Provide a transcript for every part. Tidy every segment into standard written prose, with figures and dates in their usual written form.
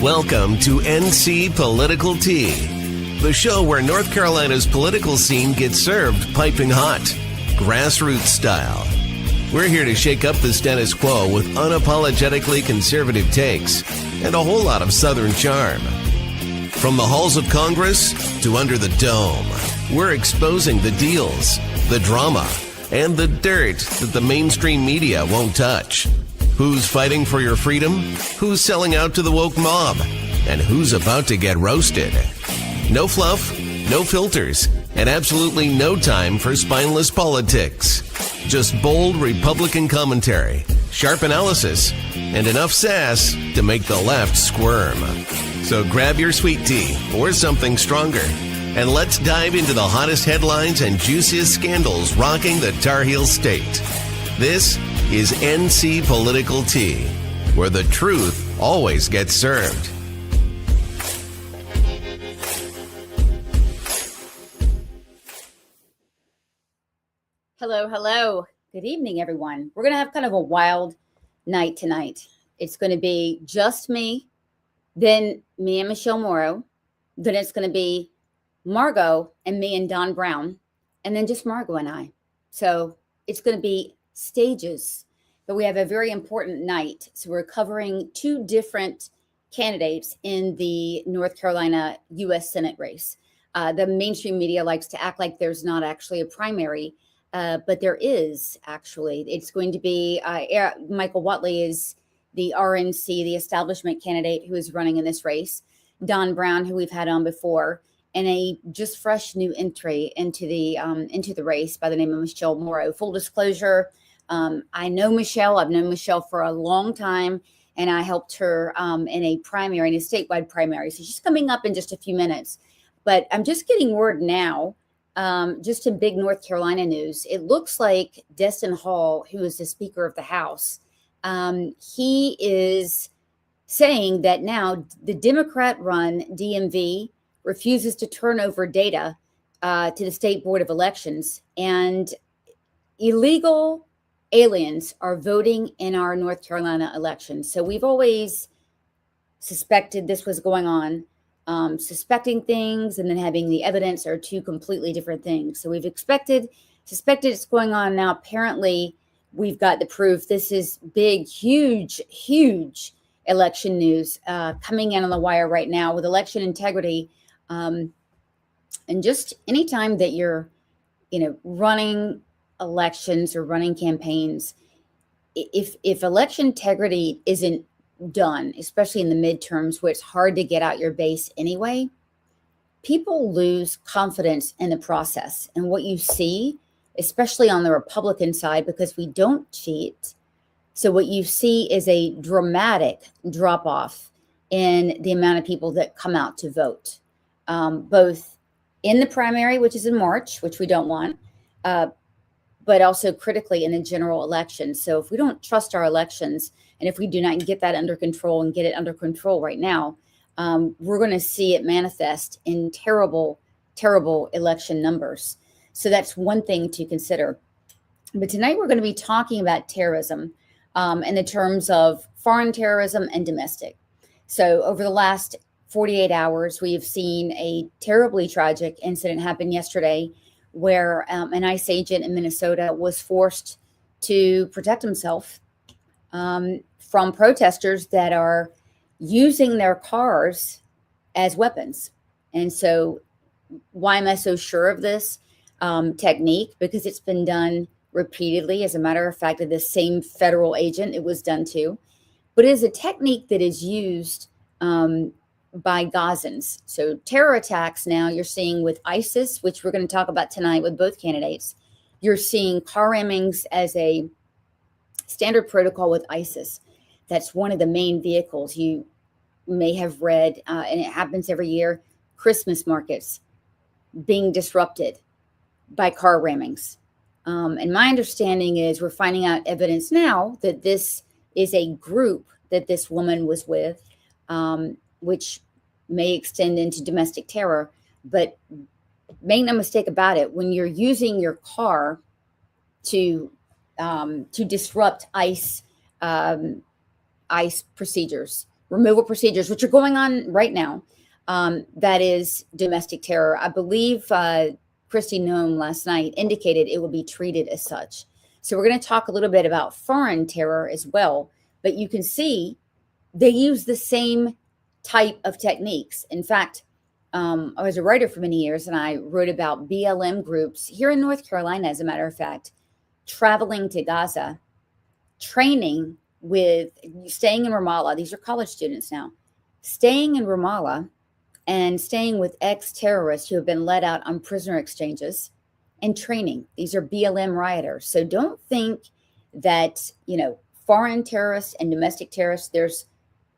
Welcome to NC Political Tea, the show where North Carolina's political scene gets served piping hot, grassroots style. We're here to shake up the status quo with unapologetically conservative takes and a whole lot of Southern charm. From the halls of Congress to under the dome, we're exposing the deals, the drama, and the dirt that the mainstream media won't touch. Who's fighting for your freedom? Who's selling out to the woke mob? And who's about to get roasted? No fluff, no filters, and absolutely no time for spineless politics. Just bold Republican commentary, sharp analysis, and enough sass to make the left squirm. So grab your sweet tea or something stronger, and let's dive into the hottest headlines and juiciest scandals rocking the Tar Heel State. This is NC Political Tea, where the truth always gets served. Hello. Good evening, everyone. We're going to have kind of a wild night tonight. It's going to be just me, then me and Michelle Morrow, then it's going to be Margot and me and Don Brown, and then just Margot and I. So it's going to be stages, but we have a very important night. So we're covering two different candidates in the North Carolina U.S. Senate race. The mainstream media likes to act like there's not actually a primary, but there is actually. It's going to be Michael Whatley is the RNC, the establishment candidate who is running in this race. Don Brown, who we've had on before, and a just fresh new entry into the race by the name of Michelle Morrow. Full disclosure, I know Michelle. I've known Michelle for a long time, and I helped her in a primary, in a statewide primary. So she's coming up in just a few minutes. But I'm just getting word now, just in big North Carolina news. It looks like Destin Hall, who is the Speaker of the House, he is saying that now the Democrat-run DMV refuses to turn over data to the State Board of Elections, and illegal aliens are voting in our North Carolina elections. So we've always suspected this was going on. Suspecting things and then having the evidence are two completely different things. So we've suspected it's going on now. Apparently, we've got the proof. This is big, huge election news coming in on the wire right now with election integrity. And just anytime that you're, running elections or running campaigns, if election integrity isn't done, especially in the midterms where it's hard to get out your base anyway, people lose confidence in the process. And what you see, especially on the Republican side, because we don't cheat, so what you see is a dramatic drop off in the amount of people that come out to vote, both in the primary, which is in March, which we don't want, but also critically in the general election. So if we don't trust our elections, and if we do not get that under control and get it under control right now, we're going to see it manifest in terrible election numbers. So that's one thing to consider. But tonight we're going to be talking about terrorism in the terms of foreign terrorism and domestic. So over the last 48 hours, we've seen a terribly tragic incident happen yesterday where an ICE agent in Minnesota was forced to protect himself from protesters that are using their cars as weapons. And so why am I so sure of this technique? Because it's been done repeatedly. As a matter of fact, of the same federal agent it was done to. But it is a technique that is used by Gazans. So terror attacks now you're seeing with ISIS, which we're going to talk about tonight with both candidates. You're seeing car rammings as a standard protocol with ISIS. That's one of the main vehicles. You may have read, and it happens every year, Christmas markets being disrupted by car rammings. And my understanding is we're finding out evidence now that this is a group that this woman was with, which may extend into domestic terror. But make no mistake about it, when you're using your car to disrupt ICE procedures, removal procedures, which are going on right now. That is domestic terror. I believe Kristi Noem last night indicated it will be treated as such. So we're going to talk a little bit about foreign terror as well. But you can see they use the same type of techniques. In fact, I was a writer for many years, and I wrote about BLM groups here in North Carolina, as a matter of fact, traveling to Gaza, training with, staying in Ramallah. These are college students now, staying in Ramallah and staying with ex-terrorists who have been let out on prisoner exchanges and training. These are BLM rioters. So don't think that, foreign terrorists and domestic terrorists, there's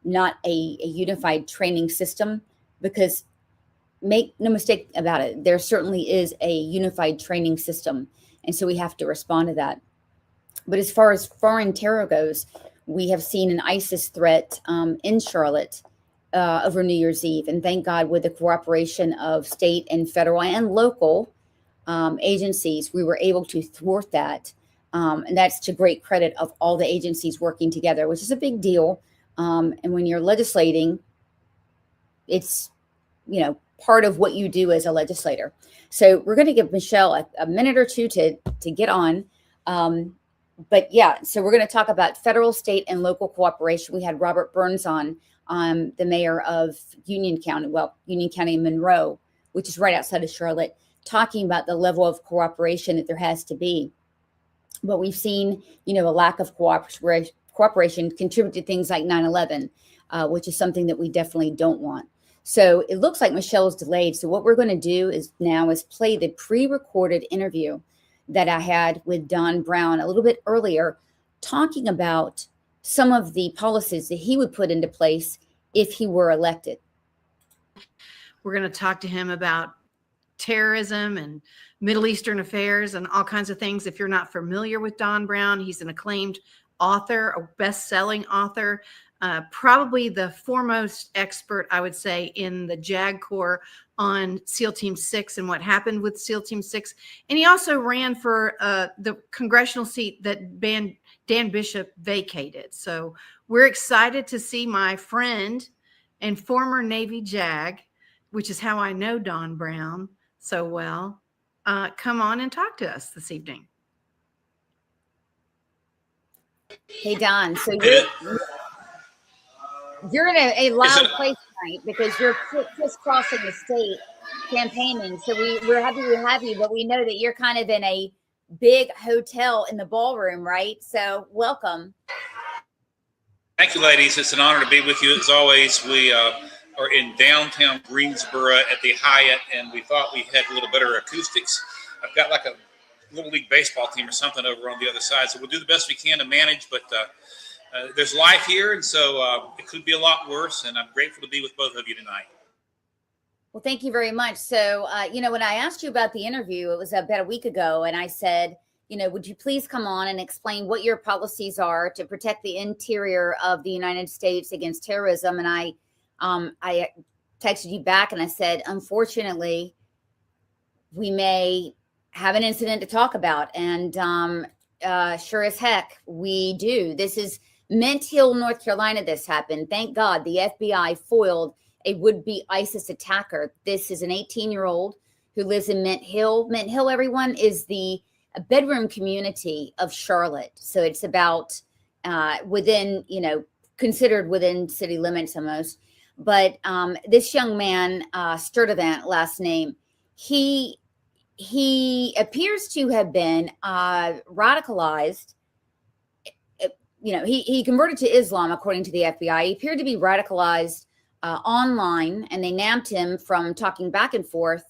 not a unified training system, because make no mistake about it, there certainly is a unified training system. And so we have to respond to that. But as far as foreign terror goes, we have seen an ISIS threat in Charlotte over New Year's Eve. And thank God, with the cooperation of state and federal and local agencies, we were able to thwart that. And that's to great credit of all the agencies working together, which is a big deal. And when you're legislating, it's, part of what you do as a legislator. So we're going to give Michelle a minute or two to get on. But yeah, so we're going to talk about federal, state, and local cooperation. We had Robert Burns on, the mayor of Union County, Monroe, which is right outside of Charlotte, talking about the level of cooperation that there has to be. But we've seen, a lack of cooperation contribute to things like 9/11, which is something that we definitely don't want. So it looks like Michelle's delayed. So what we're going to do is play the pre-recorded interview that I had with Don Brown a little bit earlier, talking about some of the policies that he would put into place if he were elected. We're going to talk to him about terrorism and Middle Eastern affairs and all kinds of things. If you're not familiar with Don Brown, he's an acclaimed author, a best-selling author, probably the foremost expert, I would say, in the JAG Corps on SEAL Team 6 and what happened with SEAL Team 6. And he also ran for the congressional seat that Dan Bishop vacated. So we're excited to see my friend and former Navy JAG, which is how I know Don Brown so well, come on and talk to us this evening. Hey, Don. So you're in a loud place tonight because you're crisscrossing the state campaigning. So we're happy to have you, but we know that you're kind of in a big hotel in the ballroom, right? So welcome. Thank you, ladies. It's an honor to be with you. As always, we are in downtown Greensboro at the Hyatt, and we thought we had a little better acoustics. I've got like a Little League baseball team or something over on the other side, so we'll do the best we can to manage, but there's life here, and so it could be a lot worse, and I'm grateful to be with both of you tonight. Well, thank you very much. So, when I asked you about the interview, it was about a week ago, and I said, would you please come on and explain what your policies are to protect the interior of the United States against terrorism? And I texted you back and I said, unfortunately, we may have an incident to talk about. And sure as heck, we do. This is Mint Hill, North Carolina. This happened. Thank God the FBI foiled a would-be ISIS attacker. This is an 18-year-old who lives in Mint Hill. Mint Hill, everyone, is the bedroom community of Charlotte. So it's about within, considered within city limits almost. But this young man, Sturdivant, last name, he appears to have been radicalized. He converted to Islam, according to the FBI. He appeared to be radicalized online, and they nabbed him from talking back and forth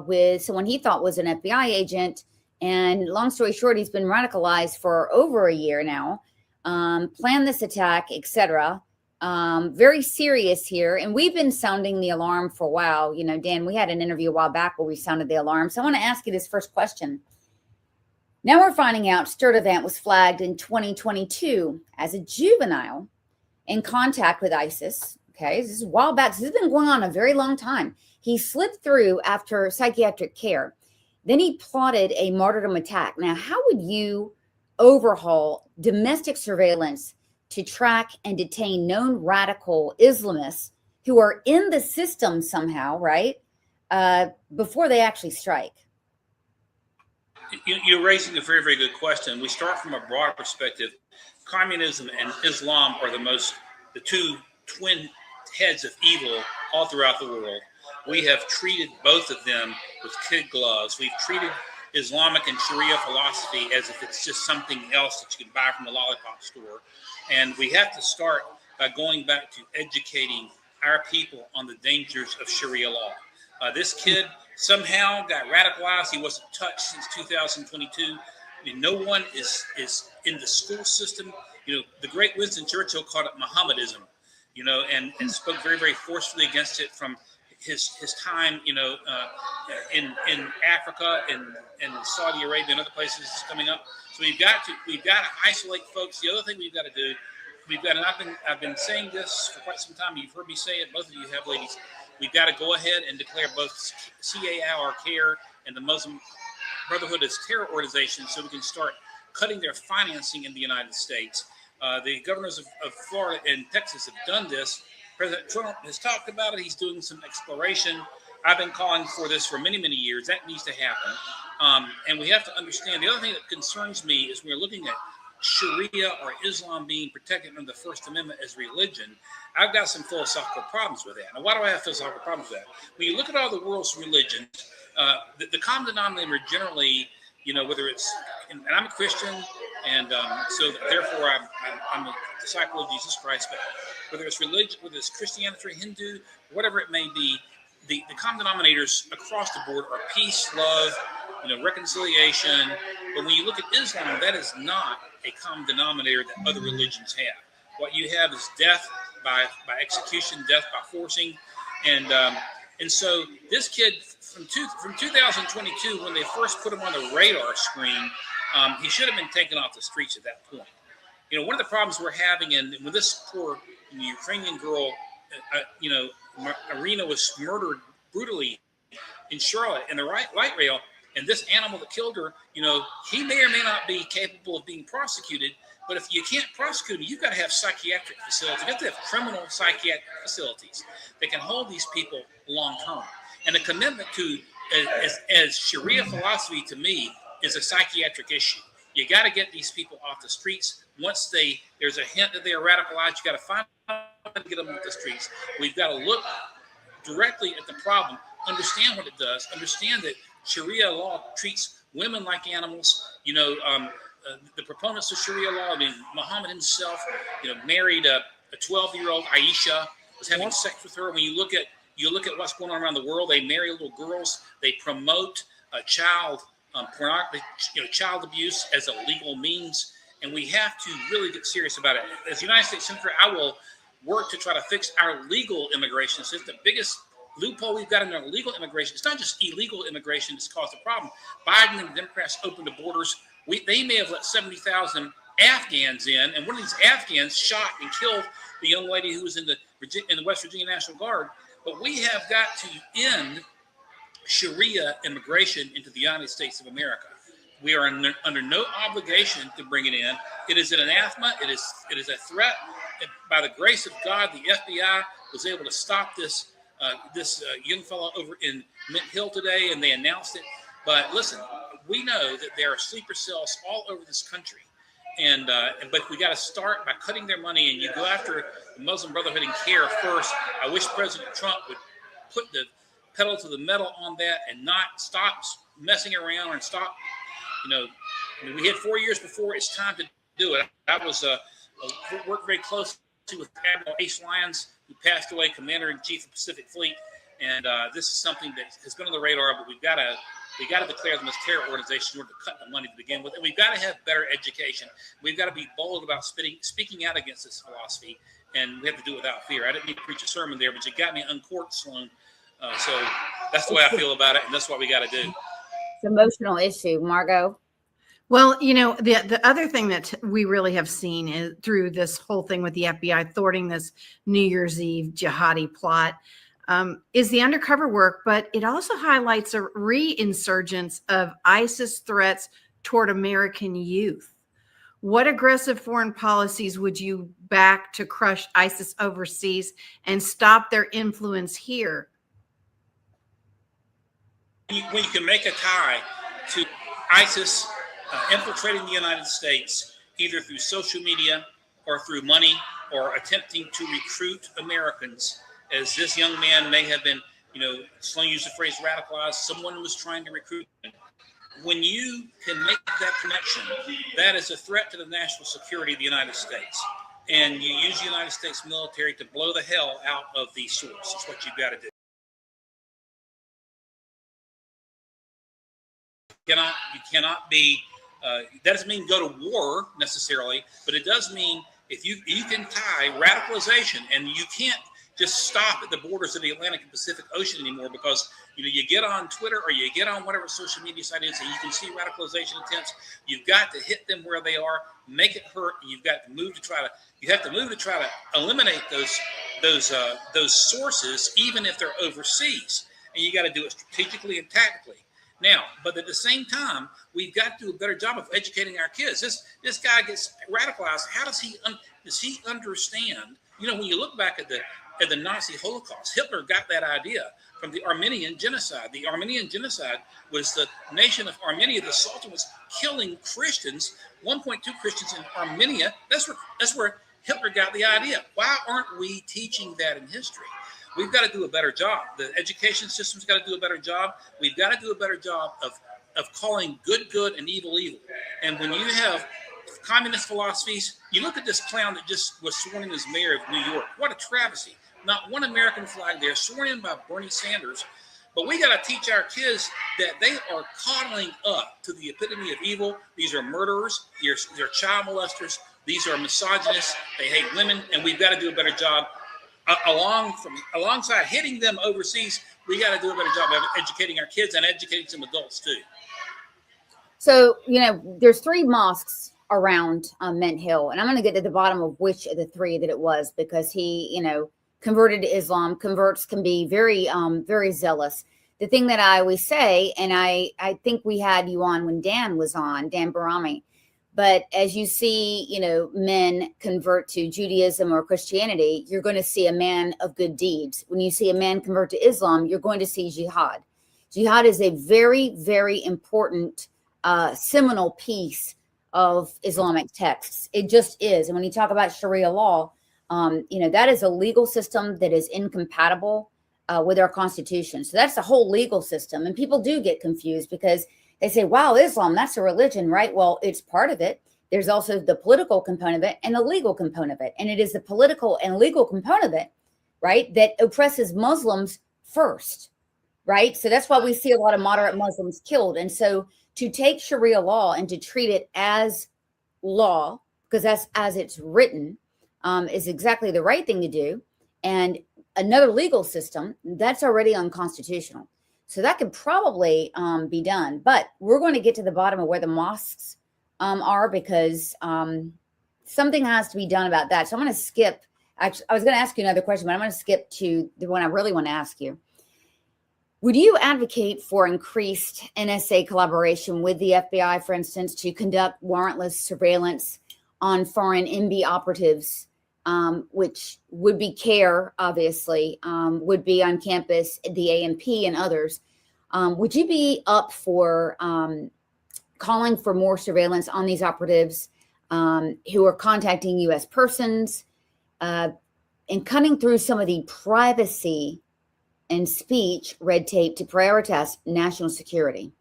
with someone he thought was an FBI agent. And long story short, he's been radicalized for over a year now, planned this attack, etc. Very serious here. And we've been sounding the alarm for a while. Dan, we had an interview a while back where we sounded the alarm. So I want to ask you this first question. Now we're finding out Sturdivant was flagged in 2022 as a juvenile in contact with ISIS. Okay, this is a while back. This has been going on a very long time. He slipped through after psychiatric care. Then he plotted a martyrdom attack. Now, how would you overhaul domestic surveillance to track and detain known radical Islamists who are in the system somehow, right? Before they actually strike. You're raising a very, very good question. We start from a broader perspective. Communism and Islam are the two twin heads of evil all throughout the world. We have treated both of them with kid gloves. We've treated Islamic and Sharia philosophy as if it's just something else that you can buy from the lollipop store. And we have to start by going back to educating our people on the dangers of Sharia law. This kid somehow got radicalized. He wasn't touched since 2022. I mean, no one is in the school system. The great Winston Churchill called it Mohammedism, and spoke very, very forcefully against it from his time, in Africa and Saudi Arabia and other places coming up. So we've got to isolate folks. The other thing we've got to do, and I've been saying this for quite some time. You've heard me say it. Both of you have, ladies. We've got to go ahead and declare both CAR CARE and the Muslim Brotherhood as terror organizations, so we can start cutting their financing in the United States. The governors of Florida and Texas have done this. President Trump has talked about it. He's doing some exploration. I've been calling for this for many, many years. That needs to happen. And we have to understand, the other thing that concerns me is we're looking at Sharia or Islam being protected under the First Amendment as religion. I've got some philosophical problems with that. Now, why do I have philosophical problems with that? When you look at all the world's religions, the common denominator generally, whether it's, and I'm a Christian, and so therefore I'm a disciple of Jesus Christ, but whether it's religion, whether it's Christianity or Hindu, whatever it may be, the common denominators across the board are peace, love, reconciliation. But when you look at Islam, that is not a common denominator that other religions have. What you have is death by execution, death by forcing, and so this kid from 2022, when they first put him on the radar screen, he should have been taken off the streets at that point. One of the problems we're having, and when this poor Ukrainian girl, Irina, was murdered brutally in Charlotte in the light rail, and this animal that killed her, he may or may not be capable of being prosecuted. But if you can't prosecute him, you've got to have psychiatric facilities. You have to have criminal psychiatric facilities that can hold these people long term. And a commitment to, as Sharia philosophy to me, is a psychiatric issue. You got to get these people off the streets. Once there's a hint that they are radicalized, you got to find out how to get them off the streets. We've got to look directly at the problem, understand what it does, understand that Sharia law treats women like animals. The proponents of Sharia law, Muhammad himself, married a 12-year-old Aisha, was having sex with her. When you look at what's going on around the world, they marry little girls. They promote child pornography, child abuse as a legal means, and we have to really get serious about it. As United States Senator, I will work to try to fix our legal immigration system. The biggest loophole we've got in our legal immigration, it's not just illegal immigration that's caused the problem. Biden and the Democrats opened the borders. They may have let 70,000 Afghans in, and one of these Afghans shot and killed the young lady who was in the West Virginia National Guard. But we have got to end Sharia immigration into the United States of America. We are under no obligation to bring it in. It is an anathema. It is a threat. By the grace of God, the FBI was able to stop this young fellow over in Mint Hill today, and they announced it. But listen, we know that there are sleeper cells all over this country, but we got to start by cutting their money. And you go after the Muslim Brotherhood and CARE first. I wish President Trump would put the pedal to the metal on that and not stop messing around and stop. We had 4 years before. It's time to do it. I was worked very closely with Admiral Ace Lyons, who passed away, Commander-in-Chief of Pacific Fleet, and this is something that has been on the radar. But we got to declare them as terror organizations in order to cut the money to begin with, and we've got to have better education. We've got to be bold about speaking out against this philosophy, and we have to do it without fear. I didn't need to preach a sermon there, but you got me uncorked, Sloan. So that's the way I feel about it, and that's what we got to do. It's an emotional issue, Margot. Well, the other thing that we really have seen is through this whole thing with the FBI thwarting this New Year's Eve jihadi plot is the undercover work, but it also highlights a reinsurgence of ISIS threats toward American youth. What aggressive foreign policies would you back to crush ISIS overseas and stop their influence here? When you can make a tie to ISIS infiltrating the United States, either through social media or through money or attempting to recruit Americans, as this young man may have been, Sloan used the phrase radicalized, someone was trying to recruit him. When you can make that connection, that is a threat to the national security of the United States. And you use the United States military to blow the hell out of the source. That's what you've got to do. You cannot be, that doesn't mean go to war necessarily, but it does mean if you can tie radicalization, and you can't just stop at the borders of the Atlantic and Pacific Ocean anymore, because you get on Twitter or you get on whatever social media site is and you can see radicalization attempts. You've got to hit them where they are, make it hurt, and you have to move to try to eliminate those sources, even if they're overseas. And you got to do it strategically and tactically. Now, but at the same time, we've got to do a better job of educating our kids. This guy gets radicalized. How does he understand? When you look back at the Nazi Holocaust, Hitler got that idea from the Armenian genocide. The Armenian genocide was the nation of Armenia. The Sultan was killing Christians, 1.2 Christians in Armenia. That's where Hitler got the idea. Why aren't we teaching that in history? We've got to do a better job. The education system's got to do a better job. We've got to do a better job of calling good good and evil evil. And when you have communist philosophies, you look at this clown that just was sworn in as mayor of New York. What a travesty. Not one American flag there, sworn in by Bernie Sanders. But we got to teach our kids that they are coddling up to the epitome of evil. These are murderers. They're child molesters. These are misogynists. They hate women. And we've got to do a better job. Alongside hitting them overseas, we got to do a better job of educating our kids and educating some adults too. So, there's 3 mosques around Mint Hill, and I'm going to get to the bottom of which of the 3 that it was, because he, converted to Islam. Converts can be very, very zealous. The thing that I always say, and I think we had you on when Dan was on, Dan Barami, but as you see, men convert to Judaism or Christianity, you're going to see a man of good deeds. When you see a man convert to Islam, you're going to see jihad. Jihad is a very, very important seminal piece of Islamic texts. It just is. And when you talk about Sharia law, that is a legal system that is incompatible with our Constitution. So that's the whole legal system. And people do get confused because they say, wow, Islam, that's a religion, right? Well, it's part of it. There's also the political component of it and the legal component of it. And it is the political and legal component of it, right, that oppresses Muslims first, right? So that's why we see a lot of moderate Muslims killed. And so to take Sharia law and to treat it as law, because that's as it's written, is exactly the right thing to do. And another legal system, that's already unconstitutional. So that could probably be done. But we're going to get to the bottom of where the mosques are, because something has to be done about that. So I'm going to skip. Actually, I was going to ask you another question, but I'm going to skip to the one I really want to ask you. Would you advocate for increased NSA collaboration with the FBI, for instance, to conduct warrantless surveillance on foreign MB operatives, which would be CARE, obviously, would be on campus, the AMP and others? Would you be up for calling for more surveillance on these operatives who are contacting U.S. persons and cutting through some of the privacy and speech red tape to prioritize national security?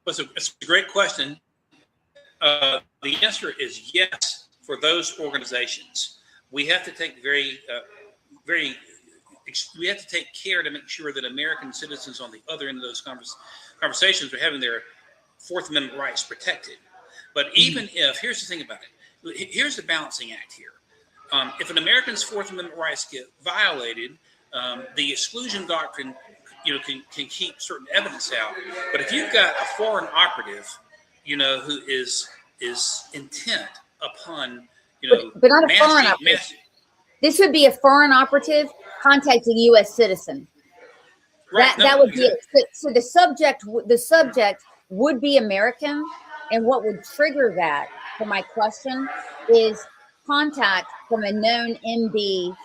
It's a great question. The answer is yes for those organizations. We have to take we have to take care to make sure that American citizens on the other end of those conversations are having their Fourth Amendment rights protected. But even if, here's the thing about it, here's the balancing act here. If an American's Fourth Amendment rights get violated, the exclusion doctrine, can keep certain evidence out. But if you've got a foreign operative, who is intent upon, but not a foreign operative. This would be a foreign operative contacting a U.S. citizen. Right. That would be it. So the subject would be American, And what would trigger that, for my question, is contact from a known MB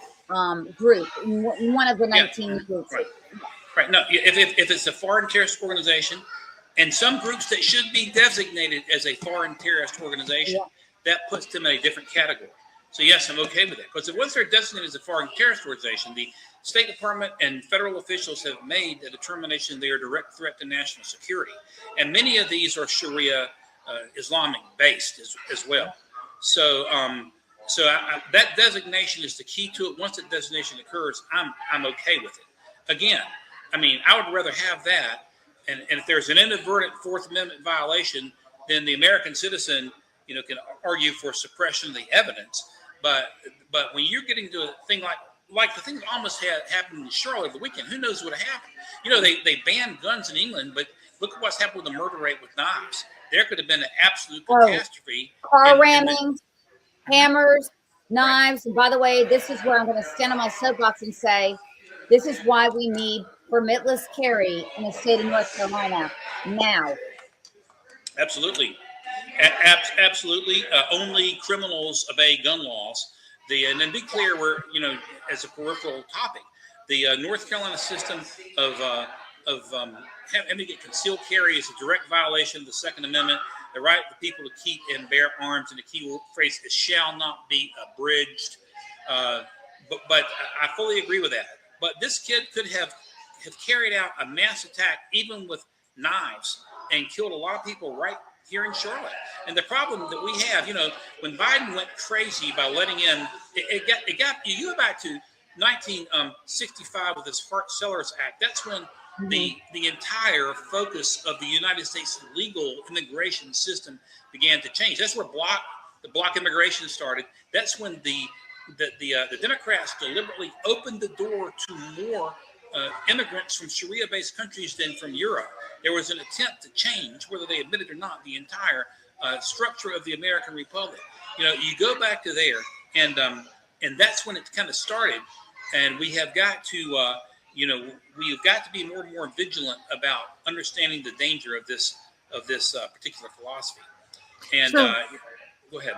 group, one of the Yeah. 19 groups. Right. Right. No, if it's a foreign terrorist organization, and some groups that should be designated as a foreign terrorist organization, that puts them in a different category. So yes, I'm okay with that, because once they're designated as a foreign terrorist organization, the State Department and federal officials have made the determination they are a direct threat to national security, and many of these are Sharia Islamic based as well. So that designation is the key to it. Once that designation occurs, I'm okay with it. Again, I mean, I would rather have that. And if there's an inadvertent Fourth Amendment violation, then the American citizen, can argue for suppression of the evidence. But when you're getting to a thing like the thing that almost had happened in Charlotte over the weekend, who knows what happened? They banned guns in England, but look at what's happened with the murder rate with knives. There could have been an absolute catastrophe. Car rammings, hammers, knives. And by the way, this is where I'm going to stand on my soapbox and say, this is why we need permitless carry in the state of North Carolina now. Absolutely. Absolutely. Only criminals obey gun laws. And then be clear, we're, as a peripheral topic, the North Carolina system of having to get concealed carry is a direct violation of the Second Amendment. The right of the people to keep and bear arms, and the key phrase is shall not be abridged. But I fully agree with that. But this kid could have carried out a mass attack, even with knives, and killed a lot of people right here in Charlotte. And the problem that we have, when Biden went crazy by letting in, you go back to 1965 with this Hart-Sellers Act. That's when the entire focus of the United States legal immigration system began to change. That's where the block immigration started. That's when the Democrats deliberately opened the door to more immigrants from Sharia-based countries than from Europe. There was an attempt to change, whether they admit it or not, the entire structure of the American Republic. You go back to there, and that's when it kind of started. And we have got to, we've got to be more and more vigilant about understanding the danger of this particular philosophy. And go ahead.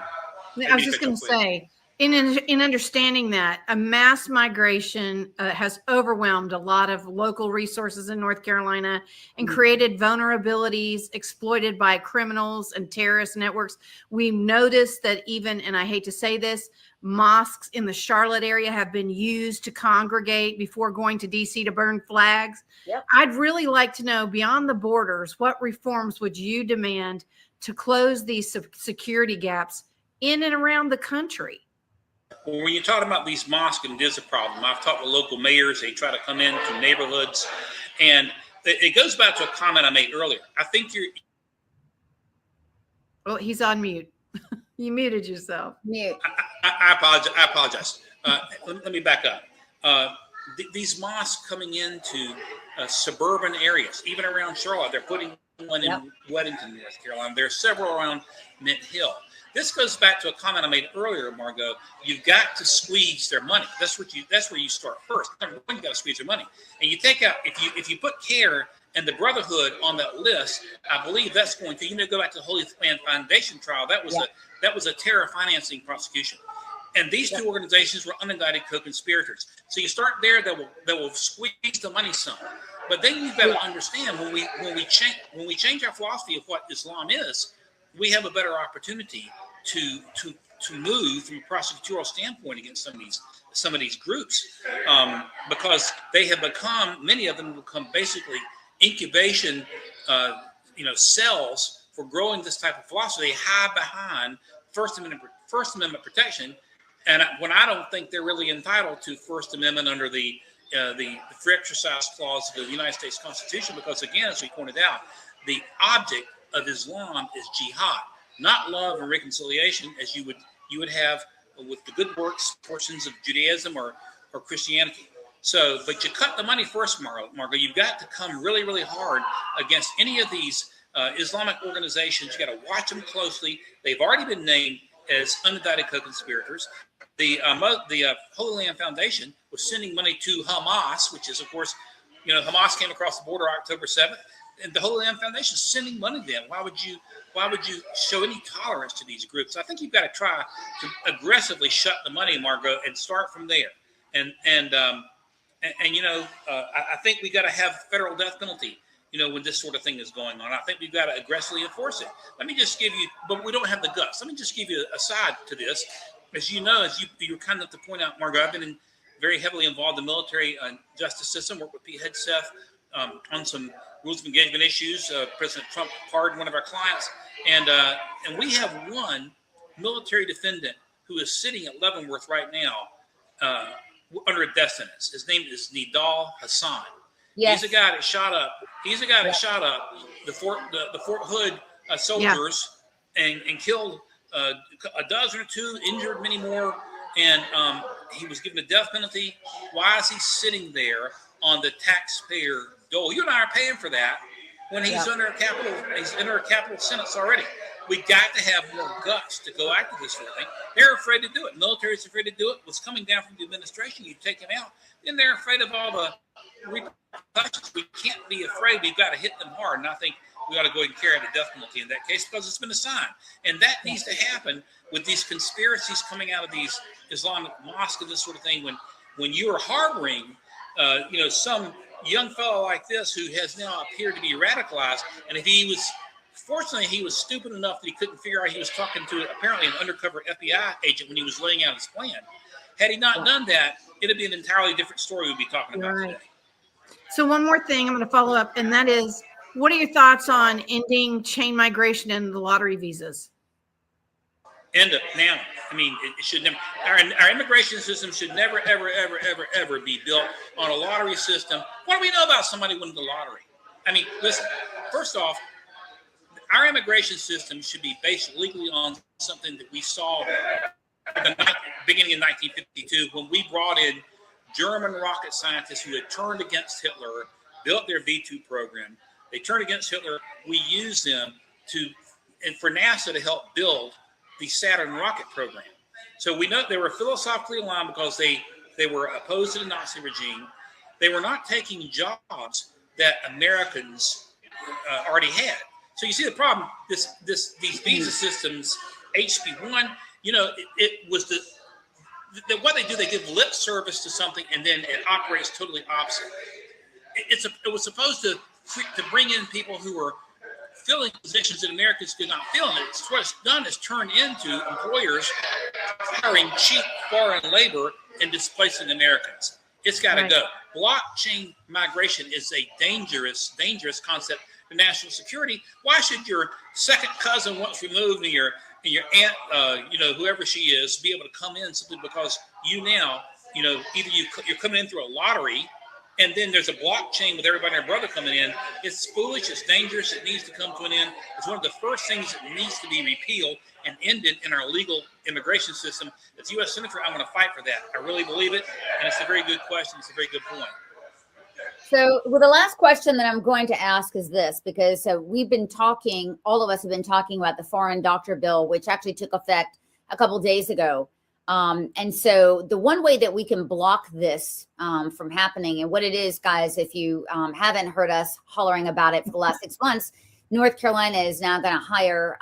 I was just going to say, in understanding that, a mass migration has overwhelmed a lot of local resources in North Carolina and created vulnerabilities exploited by criminals and terrorist networks. We've noticed that even, and I hate to say this, mosques in the Charlotte area have been used to congregate before going to DC to burn flags. Yep. I'd really like to know, beyond the borders, what reforms would you demand to close these security gaps in and around the country? Well, when you're talking about these mosques, and it is a problem. I've talked with local mayors. They try to come into neighborhoods. And it goes back to a comment I made earlier. I think you're... Oh, he's on mute. You muted yourself. Mute. I apologize. Let me back up. These mosques coming into suburban areas, even around Charlotte, they're putting one in Weddington, North Carolina. There are several around Mint Hill. This goes back to a comment I made earlier, Margot. You've got to squeeze their money. That's where you start first. Number one, you got to squeeze their money, and you take out if you put CARE and the Brotherhood on that list. I believe that's going to go back to the Holy Land Foundation trial. That was a terror financing prosecution, and these two organizations were unindicted co-conspirators. So you start there. That will squeeze the money some, but then you've got to understand when we change our philosophy of what Islam is, we have a better opportunity to move from a prosecutorial standpoint against some of these groups, because they have become, many of them have become basically incubation cells for growing this type of philosophy. They hide behind First Amendment protection, and when I don't think they're really entitled to First Amendment under the free exercise clause of the United States Constitution, because again, as we pointed out, the object of Islam is jihad, not love and reconciliation, as you would have with the good works portions of Judaism or Christianity. So, but you cut the money first, Margo. You've got to come really, really hard against any of these Islamic organizations. You got to watch them closely. They've already been named as unindicted co-conspirators. The Holy Land Foundation was sending money to Hamas, which is, of course, Hamas came across the border October 7th. and the Holy Land Foundation is sending money to them. Why would you show any tolerance to these groups? I think you've got to try to aggressively shut the money, Margot, and start from there. And I think we got to have federal death penalty, when this sort of thing is going on. I think we've got to aggressively enforce it. Let me just give you, but we don't have the guts. Let me just give you a side to this. As you know, you're kind enough to point out, Margot, I've been very heavily involved in the military justice system, worked with Pete Hegseth on some rules of engagement issues. President Trump pardoned one of our clients. And we have one military defendant who is sitting at Leavenworth right now under a death sentence. His name is Nidal Hassan. Yes. He's the guy that shot up. The Fort Hood soldiers and killed a dozen or two, injured many more, and he was given a death penalty. Why is he sitting there on the taxpayer dole? You and I are paying for that when he's under a capital sentence already. We got to have more guts to go after this sort of thing. They're afraid to do it. Military's afraid to do it. What's coming down from the administration, you take them out, then they're afraid of all the repercussions. We can't be afraid. We've got to hit them hard. And I think we ought to go ahead and carry out a death penalty in that case because it's been assigned. And that needs to happen with these conspiracies coming out of these Islamic mosques and this sort of thing. When you are harboring, some young fellow like this who has now appeared to be radicalized, and if he was, fortunately, he was stupid enough that he couldn't figure out he was talking to apparently an undercover FBI agent when he was laying out his plan. Had he not done that, it'd be an entirely different story we'd be talking about today. So one more thing I'm going to follow up, and that is, what are your thoughts on ending chain migration and the lottery visas? End up now. I mean, it should never. Our immigration system should never, ever, ever, ever, ever be built on a lottery system. What do we know about somebody winning the lottery? I mean, listen. First off, our immigration system should be based legally on something that we saw at the beginning of 1952 when we brought in German rocket scientists who had turned against Hitler, built their V2 program. They turned against Hitler. We used them for NASA to help build the Saturn rocket program. So we know they were philosophically aligned because they were opposed to the Nazi regime. They were not taking jobs that Americans already had. So you see the problem. These visa systems, HB1, it was what they do. They give lip service to something, and then it operates totally opposite. It was supposed to bring in people who were filling positions that Americans could not fill. And what it's done is turned into employers hiring cheap foreign labor and displacing Americans. It's got to go. Blockchain migration is a dangerous concept for national security. Why should your second cousin once removed and your aunt, whoever she is, be able to come in simply because either you're coming in through a lottery, and then there's a blockchain with everybody and their brother coming in. It's foolish. It's dangerous. It needs to come to an end. It's one of the first things that needs to be repealed and ended in our legal immigration system. As U.S. Senator, I'm going to fight for that. I really believe it, and it's a very good question. It's a very good point. So, the last question that I'm going to ask is this, because we've been talking, all of us have been talking about the foreign doctor bill, which actually took effect a couple of days ago. And so the one way that we can block this from happening, and what it is, guys, if you haven't heard us hollering about it for the last 6 months, North Carolina is now going to hire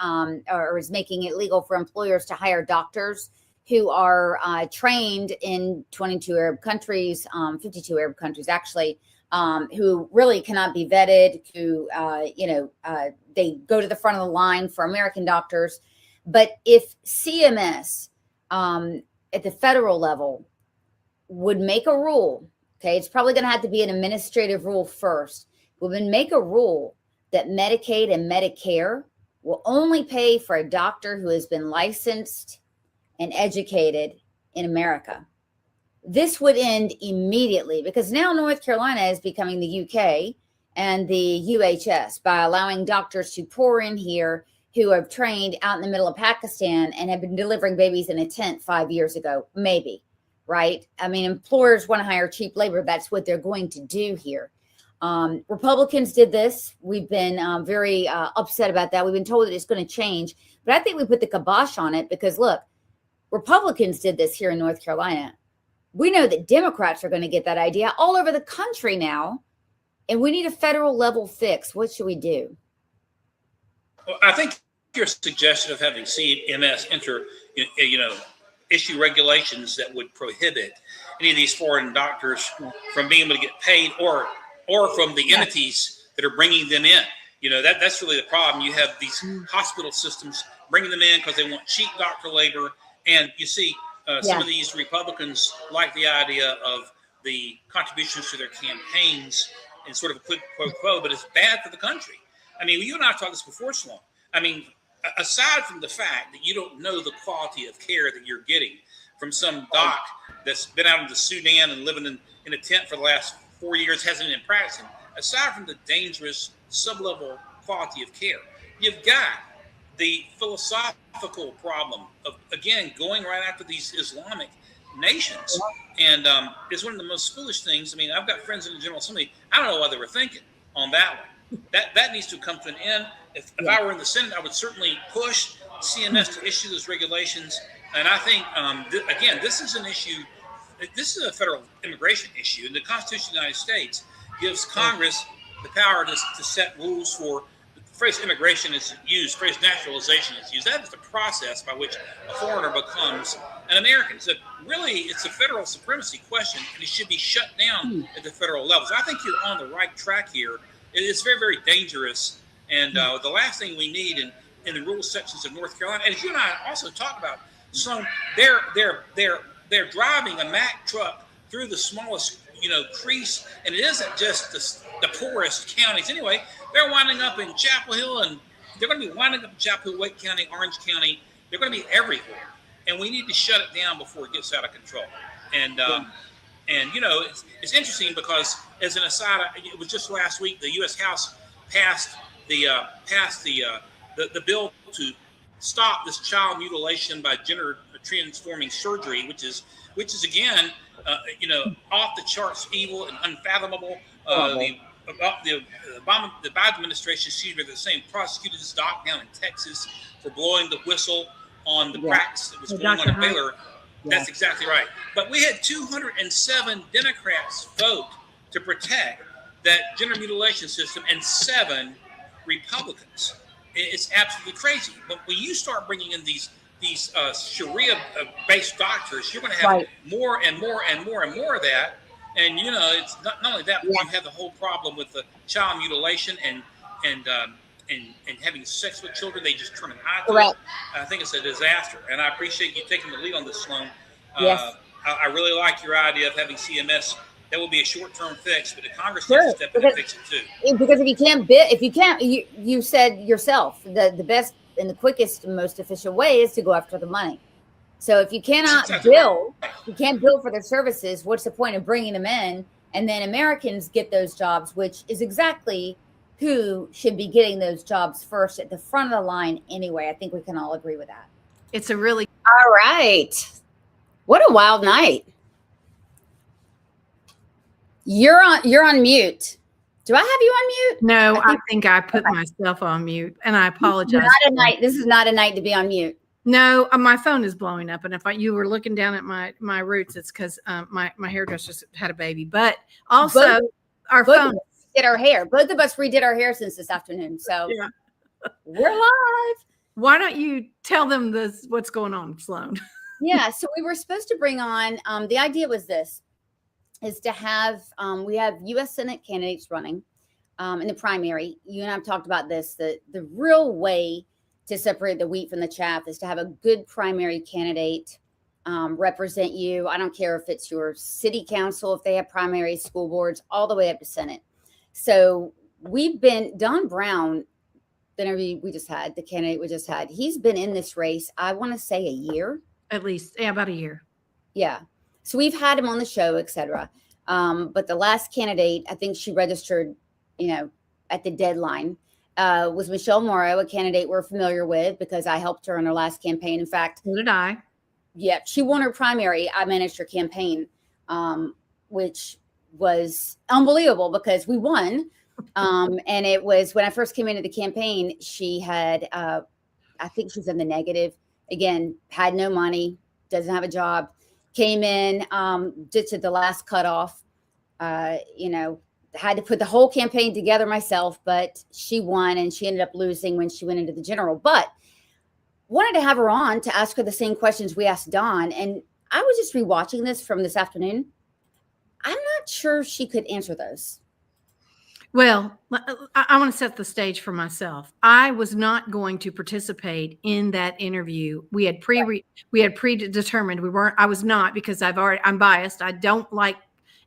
or is making it legal for employers to hire doctors who are trained in 22 Arab countries, 52 Arab countries, actually, who really cannot be vetted, who, they go to the front of the line for American doctors. But if CMS at the federal level would make a rule, okay, it's probably going to have to be an administrative rule first, would make a rule that Medicaid and Medicare will only pay for a doctor who has been licensed and educated in America. This would end immediately, because now North Carolina is becoming the UK and the UHS by allowing doctors to pour in here who have trained out in the middle of Pakistan and have been delivering babies in a tent 5 years ago, maybe, right? I mean, employers want to hire cheap labor. That's what they're going to do here. Republicans did this. We've been very upset about that. We've been told that it's going to change. But I think we put the kibosh on it because, look, Republicans did this here in North Carolina. We know that Democrats are going to get that idea all over the country now. and we need a federal level fix. What should we do? Well, I think your suggestion of having CMS issue regulations that would prohibit any of these foreign doctors from being able to get paid, or from the entities that are bringing them in. That's really the problem. You have these hospital systems bringing them in because they want cheap doctor labor, and you see some of these Republicans like the idea of the contributions to their campaigns and sort of a quid pro quo, but it's bad for the country. I mean, you and I have talked this before, Sloan. I mean, aside from the fact that you don't know the quality of care that you're getting from some doc that's been out in the Sudan and living in a tent for the last 4 years, hasn't been practicing, aside from the dangerous sub-level quality of care, you've got the philosophical problem of, again, going right after these Islamic nations. And it's one of the most foolish things. I mean, I've got friends in the General Assembly. I don't know what they were thinking on that one. That needs to come to an end. If I were in the Senate, I would certainly push CMS to issue those regulations. And I think, again, this is an issue. This is a federal immigration issue. And the Constitution of the United States gives Congress the power to set rules for. The phrase immigration is used, the phrase naturalization is used. That is the process by which a foreigner becomes an American. So really, it's a federal supremacy question, and it should be shut down at the federal level. So I think you're on the right track here. It's very, very dangerous. And the last thing we need in the rural sections of North Carolina, and as you and I also talked about, so they're driving a Mack truck through the smallest crease, and it isn't just the poorest counties. Anyway, they're winding up in Chapel Hill, and they're going to be winding up in Chapel Hill, Wake County, Orange County. They're going to be everywhere, and we need to shut it down before it gets out of control. And it's interesting because, as an aside, it was just last week the U.S. House passed the bill to stop this child mutilation by gender transforming surgery, which is again off the charts evil and unfathomable. The Biden administration, the same, prosecuted this doc down in Texas for blowing the whistle on the practice that was going on in Baylor. That's exactly right. But we had 207 Democrats vote to protect that gender mutilation system, and 7 Republicans. It's absolutely crazy. But when you start bringing in these Sharia-based doctors, you're going to have more and more and more and more of that. And it's not only that, but you have the whole problem with the child mutilation and having sex with children. They just turn an eye to it. I think it's a disaster. And I appreciate you taking the lead on this, Sloan. Yes. I really like your idea of having CMS. That will be a short-term fix, but the Congress needs to step in and fix it too. Because you said yourself, the best and the quickest and most efficient way is to go after the money. So if you cannot bill, you can't bill for their services, what's the point of bringing them in? And then Americans get those jobs, which is exactly who should be getting those jobs first at the front of the line anyway. I think we can all agree with that. It's a really... All right. What a wild night. You're on mute. Do I have you on mute? No, I think I put myself on mute, and I apologize. This is not a night to be on mute. No, my phone is blowing up, and if you were looking down at my roots, it's because my hairdresser had a baby. But also, our phone did our hair. Both of us redid our hair since this afternoon, so we're live. Why don't you tell them what's going on, Sloan? Yeah, so we were supposed to bring on. The idea was this. Is to have, we have U.S. Senate candidates running in the primary. You and I have talked about this, the real way to separate the wheat from the chaff is to have a good primary candidate represent you. I don't care if it's your city council, if they have primary school boards, all the way up to Senate. So Don Brown, the interview we just had, the candidate we just had, he's been in this race, I want to say a year. At least, about a year. Yeah. So we've had him on the show, et cetera. But the last candidate, I think she registered, at the deadline, was Michelle Morrow, a candidate we're familiar with because I helped her in her last campaign. In fact, so did I. Yeah, she won her primary. I managed her campaign, which was unbelievable because we won. And it was when I first came into the campaign, she had, I think she's in the negative. Again, had no money, doesn't have a job. Came in, just at the last cutoff, had to put the whole campaign together myself, but she won and she ended up losing when she went into the general. But wanted to have her on to ask her the same questions we asked Don. And I was just rewatching this from this afternoon. I'm not sure she could answer those. Well, I want to set the stage for myself. I was not going to participate in that interview. We had predetermined we weren't. I was not, because I'm biased. I don't like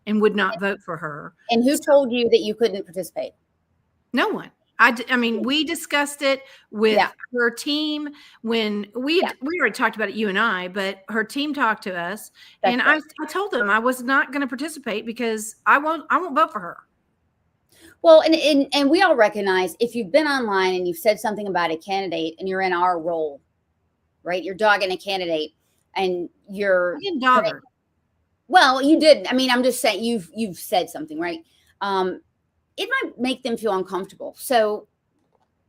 and would not vote for her. And who told you that you couldn't participate? No one. I mean, we discussed it with her team when we already talked about it, you and I, but her team talked to us. That's right. I told them I was not going to participate because I won't vote for her. Well, and we all recognize, if you've been online and you've said something about a candidate and you're in our role, right? You're dogging a candidate and you're dogger. Well, you didn't. I mean, I'm just saying you've said something, right? It might make them feel uncomfortable. So,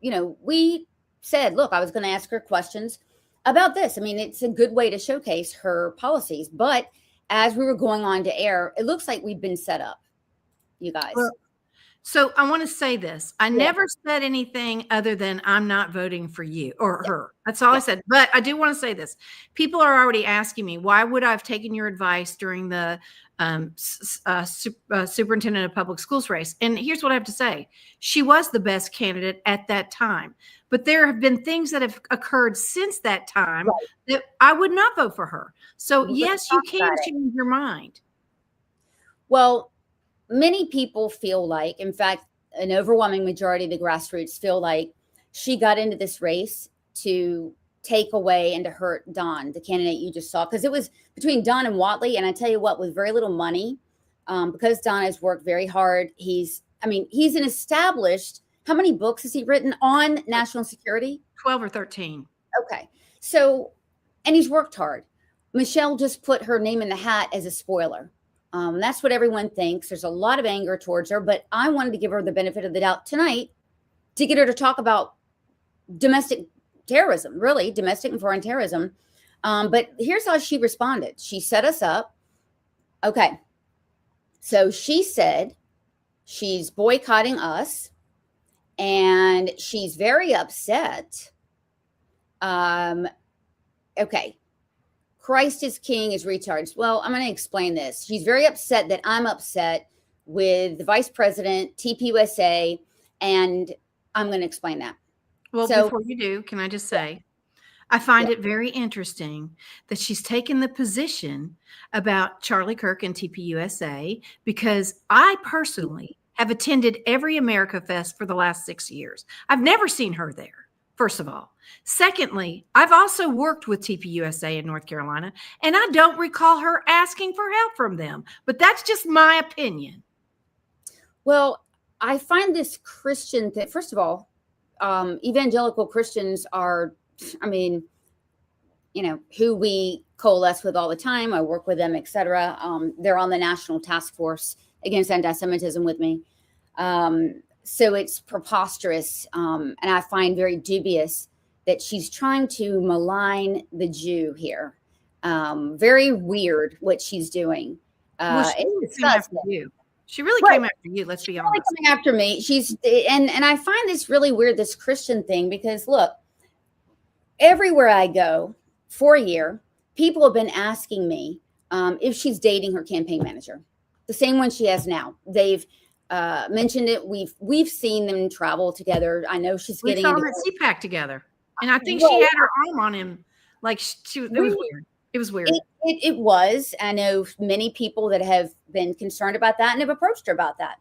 we said, look, I was going to ask her questions about this. I mean, it's a good way to showcase her policies. But as we were going on to air, it looks like we've been set up, you guys. Well, so I want to say this. I never said anything other than I'm not voting for you or her. That's all I said. But I do want to say this. People are already asking me, why would I have taken your advice during the superintendent of public schools race? And here's what I have to say. She was the best candidate at that time. But there have been things that have occurred since that time that I would not vote for her. So yes, you can change your mind. Well, many people feel like, in fact, an overwhelming majority of the grassroots feel like she got into this race to take away and to hurt Don, the candidate you just saw, because it was between Don and Whatley. And I tell you what, with very little money, because Don has worked very hard. He's an established, how many books has he written on national security? 12 or 13. Okay. So, and he's worked hard. Michelle just put her name in the hat as a spoiler. That's what everyone thinks. There's a lot of anger towards her, but I wanted to give her the benefit of the doubt tonight to get her to talk about domestic terrorism, really domestic and foreign terrorism. But here's how she responded. She set us up. Okay. So she said she's boycotting us and she's very upset. Okay. Christ is king is retards. Well, I'm going to explain this. She's very upset that I'm upset with the vice president, TPUSA, and I'm going to explain that. Well, before you do, can I just say, I find it very interesting that she's taken the position about Charlie Kirk and TPUSA, because I personally have attended every America Fest for the last 6 years. I've never seen her there, first of all. Secondly, I've also worked with TPUSA in North Carolina, and I don't recall her asking for help from them. But that's just my opinion. Well, I find this Christian thing, first of all, evangelical Christians are, who we coalesce with all the time. I work with them, etc. They're on the National Task Force Against Anti-Semitism with me. So it's preposterous. And I find very dubious that she's trying to malign the Jew here. Very weird what she's doing. She really came after you. Let's be honest. Coming after me. And I find this really weird, this Christian thing, because look, everywhere I go for a year, people have been asking me if she's dating her campaign manager, the same one she has now. They've mentioned it. We've seen them travel together. I know she's getting into CPAC together, and I think she had her arm on him. Like it was weird. It was weird. It was. I know many people that have been concerned about that and have approached her about that.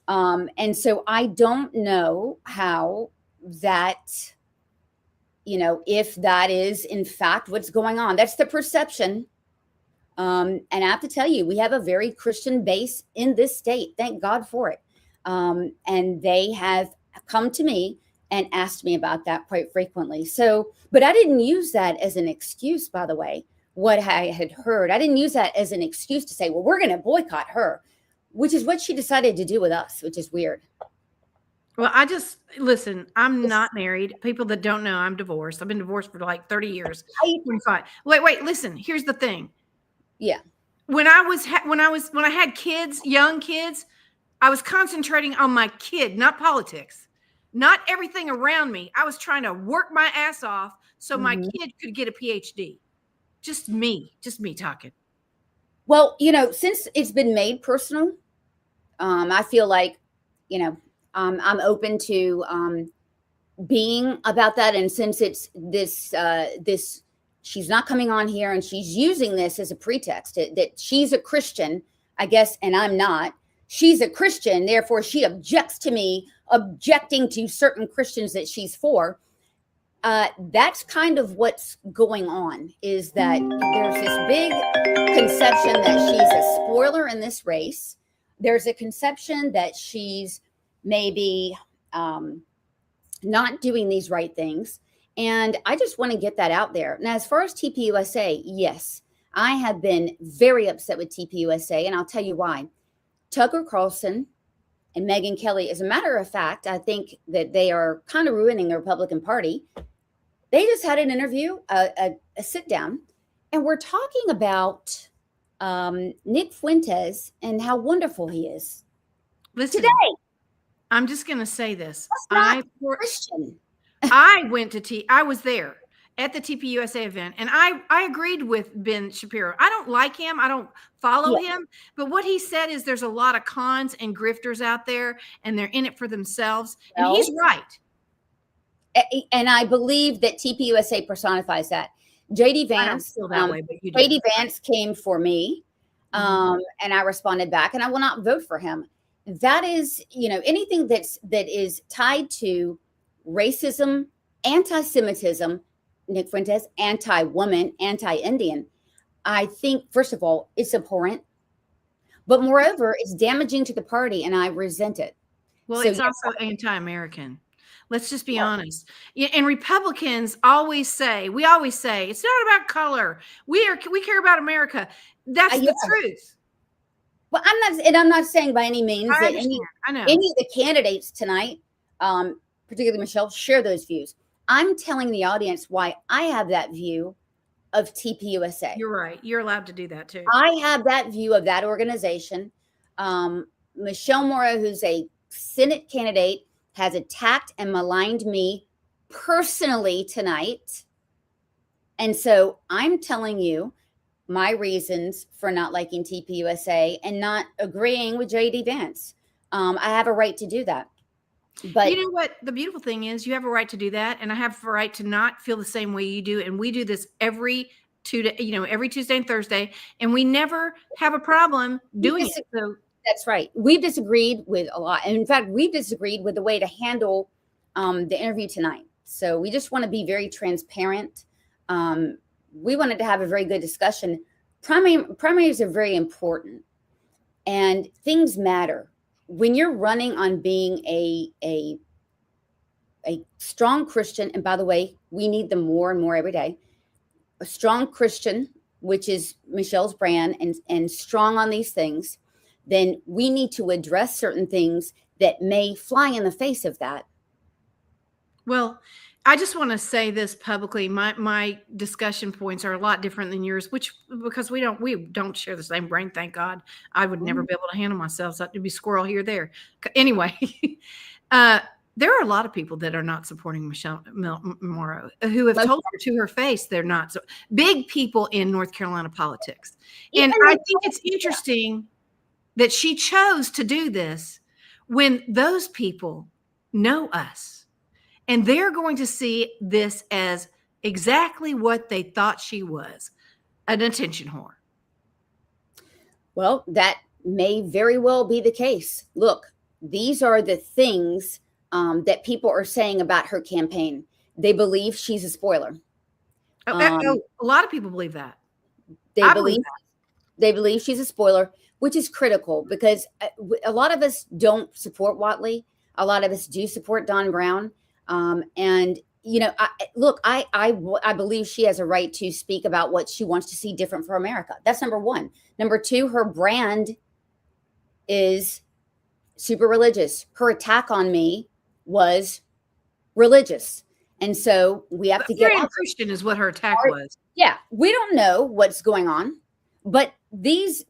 And so I don't know how that, if that is in fact what's going on. That's the perception. And I have to tell you, we have a very Christian base in this state. Thank God for it. And they have come to me and asked me about that quite frequently. So, but I didn't use that as an excuse, by the way, what I had heard. I didn't use that as an excuse to say, well, we're going to boycott her, which is what she decided to do with us, which is weird. Well, listen, I'm not married. People that don't know, I'm divorced. I've been divorced for like 30 years. 25. Wait, listen, here's the thing. Yeah. When I had kids, young kids, I was concentrating on my kid, not politics, not everything around me. I was trying to work my ass off so my kid could get a PhD. Just me talking. Well, since it's been made personal, I feel like, I'm open to being about that. And since it's this, she's not coming on here and she's using this as a pretext that she's a Christian, I guess, and I'm not. She's a Christian, therefore she objects to me objecting to certain Christians that she's for. That's kind of what's going on, is that there's this big conception that she's a spoiler in this race. There's a conception that she's maybe not doing these right things. And I just want to get that out there. Now, as far as TPUSA, yes, I have been very upset with TPUSA, and I'll tell you why. Tucker Carlson and Megyn Kelly, as a matter of fact, I think that they are kind of ruining the Republican Party. They just had an interview, a sit down, and we're talking about Nick Fuentes and how wonderful he is. Listen, today, I'm just going to say this. Christian. I was there at the TPUSA event, and I agreed with Ben Shapiro. I don't like him. I don't follow him. But what he said is there's a lot of cons and grifters out there, and they're in it for themselves. And he's right. And I believe that TPUSA personifies that. JD Vance, JD Vance came for me, and I responded back, and I will not vote for him. That is, anything that is tied to racism, anti-Semitism, Nick Fuentes, anti-woman, anti-Indian. I think, first of all, it's abhorrent, but moreover, it's damaging to the party, and I resent it. Well, it's also anti-American. Let's just be honest. And Republicans always say, it's not about color. We care about America. That's the truth. Well, I'm not saying by any means that any of the candidates tonight, particularly Michelle, share those views. I'm telling the audience why I have that view of TPUSA. You're right. You're allowed to do that too. I have that view of that organization. Michelle Morrow, who's a Senate candidate, has attacked and maligned me personally tonight. And so I'm telling you my reasons for not liking TPUSA and not agreeing with JD Vance. I have a right to do that. But you know what? The beautiful thing is you have a right to do that. And I have a right to not feel the same way you do. And we do this every Tuesday and Thursday. And we never have a problem doing it. So that's right. We've disagreed with a lot. And in fact, we've disagreed with the way to handle the interview tonight. So we just want to be very transparent. We wanted to have a very good discussion. Primaries are very important, and things matter. When you're running on being a strong Christian, and by the way, we need them more and more every day, a strong Christian, which is Michelle's brand, and strong on these things, then we need to address certain things that may fly in the face of that. Well, I just want to say this publicly. My discussion points are a lot different than yours, because we don't share the same brain. Thank God. I would never be able to handle myself. So it'd be squirrel here, there. Anyway, there are a lot of people that are not supporting Michelle Morrow, who have told her to her face they're not. So big people in North Carolina politics. And I think it's interesting that she chose to do this when those people know us. And they're going to see this as exactly what they thought she was, an attention whore. Well, that may very well be the case. Look, these are the things that people are saying about her campaign. They believe she's a spoiler. A lot of people believe that. They believe she's a spoiler, which is critical because a lot of us don't support Whatley. A lot of us do support Don Brown. And I believe she has a right to speak about what she wants to see different for America. That's number one. Number two, her brand is super religious. Her attack on me was religious. And so we have to get out. Christian is what her attack was. Yeah. We don't know what's going on, but these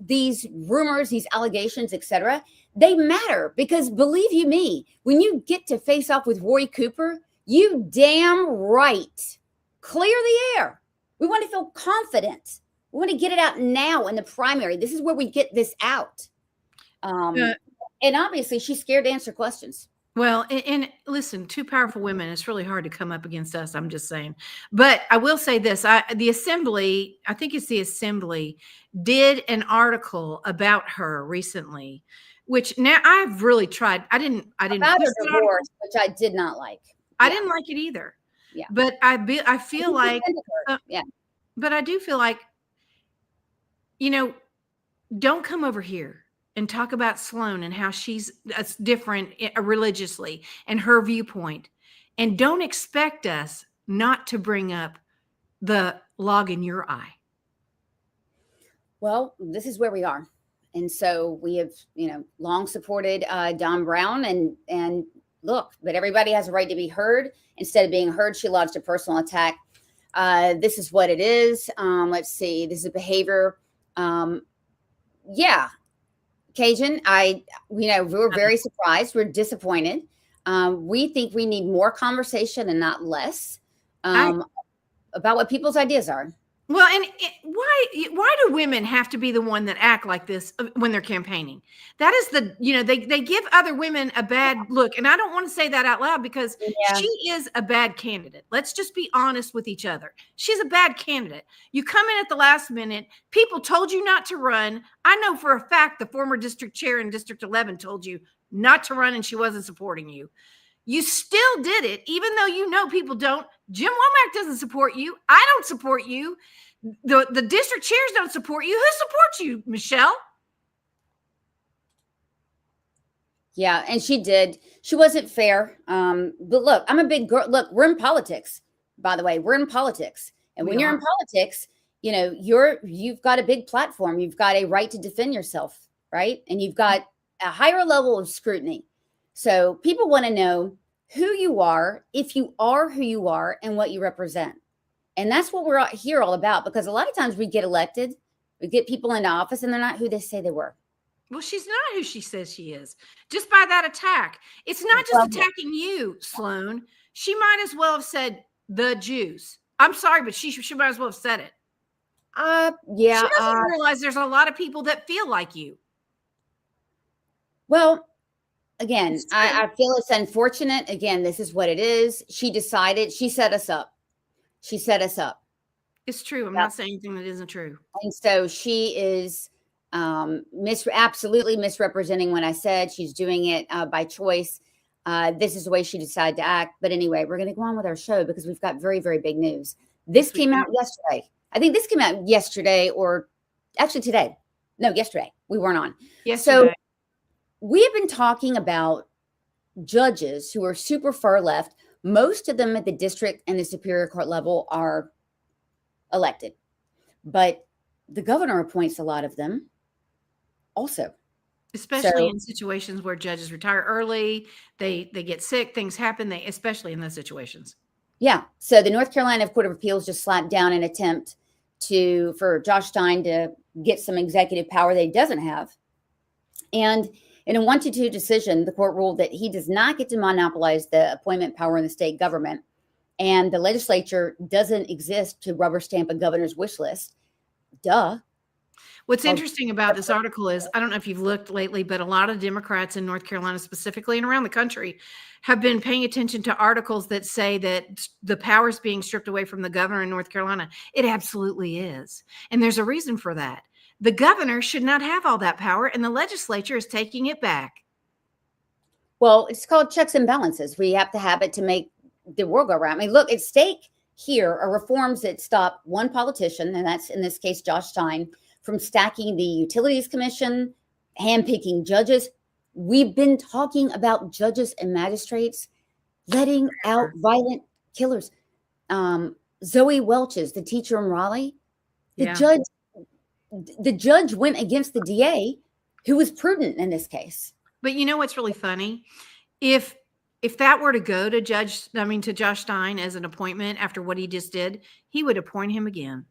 rumors, these allegations, etc., they matter, because believe you me, when you get to face off with Roy Cooper, you damn right clear the air. We want to feel confident. We want to get it out now in the primary. This is where we get this out. And obviously, she's scared to answer questions. Well, and listen, two powerful women, it's really hard to come up against us. I'm just saying. But I will say this, the Assembly, I think it's the Assembly, did an article about her recently, which now I've really tried. I didn't About her divorce, which I did not like. I didn't like it either. Yeah. But I feel like, yeah. But I do feel like, don't come over here and talk about Sloan and how she's different religiously and her viewpoint. And don't expect us not to bring up the log in your eye. Well, this is where we are. And so we have, long supported Don Brown and look, but everybody has a right to be heard. Instead of being heard, she lodged a personal attack. This is what it is. Let's see. This is behavior. Yeah. Cajun, we're very surprised. We're disappointed. We think we need more conversation and not less about what people's ideas are. Well, and why do women have to be the one that act like this when they're campaigning? That is they give other women a bad look. And I don't want to say that out loud, because she is a bad candidate. Let's just be honest with each other. She's a bad candidate. You come in at the last minute. People told you not to run. I know for a fact the former district chair in District 11 told you not to run, and she wasn't supporting you. You still did it, even though people don't. Jim Womack doesn't support you. I don't support you. The district chairs don't support you. Who supports you, Michelle? Yeah, and she did. She wasn't fair. But look, I'm a big girl. Look, we're in politics, by the way. We're in politics. And when you're in politics, you've got a big platform. You've got a right to defend yourself, right? And you've got a higher level of scrutiny. So people want to know who you are, if you are who you are, and what you represent. And that's what we're here all about, because a lot of times we get elected, we get people into office, and they're not who they say they were. Well, she's not who she says she is, just by that attack. It's not just attacking you, Sloan. She might as well have said the Jews. I'm sorry, but she might as well have said it. Yeah. She doesn't realize there's a lot of people that feel like you. Well, again, I feel it's unfortunate. Again, this is what it is. She decided. She set us up. She set us up. It's true. I'm not saying anything that isn't true. And so she is absolutely misrepresenting what I said. She's doing it by choice. This is the way she decided to act. But anyway, we're going to go on with our show, because we've got very, very big news. This came out yesterday. I think this came out yesterday, or actually today. No, yesterday. We weren't on. Yesterday. So we have been talking about judges who are super far left. Most of them at the district and the Superior Court level are elected, but the governor appoints a lot of them also. Especially in situations where judges retire early, they get sick, things happen, especially in those situations. Yeah. So the North Carolina Court of Appeals just slapped down an attempt for Josh Stein to get some executive power that he doesn't have. And in a 1-2 decision, the court ruled that he does not get to monopolize the appointment power in the state government, and the legislature doesn't exist to rubber stamp a governor's wish list. Duh. What's interesting about this article is, I don't know if you've looked lately, but a lot of Democrats in North Carolina specifically, and around the country, have been paying attention to articles that say that the power is being stripped away from the governor in North Carolina. It absolutely is. And there's a reason for that. The governor should not have all that power, and the legislature is taking it back. Well, it's called checks and balances. We have to have it to make the world go round. I mean, look, at stake here are reforms that stop one politician, and that's in this case Josh Stein, from stacking the Utilities Commission, handpicking judges. We've been talking about judges and magistrates letting out violent killers. Zoe Welch's, the teacher in Raleigh, the judge went against the DA, who was prudent in this case. But you know what's really funny? If that were to go to Josh Stein as an appointment after what he just did, he would appoint him again.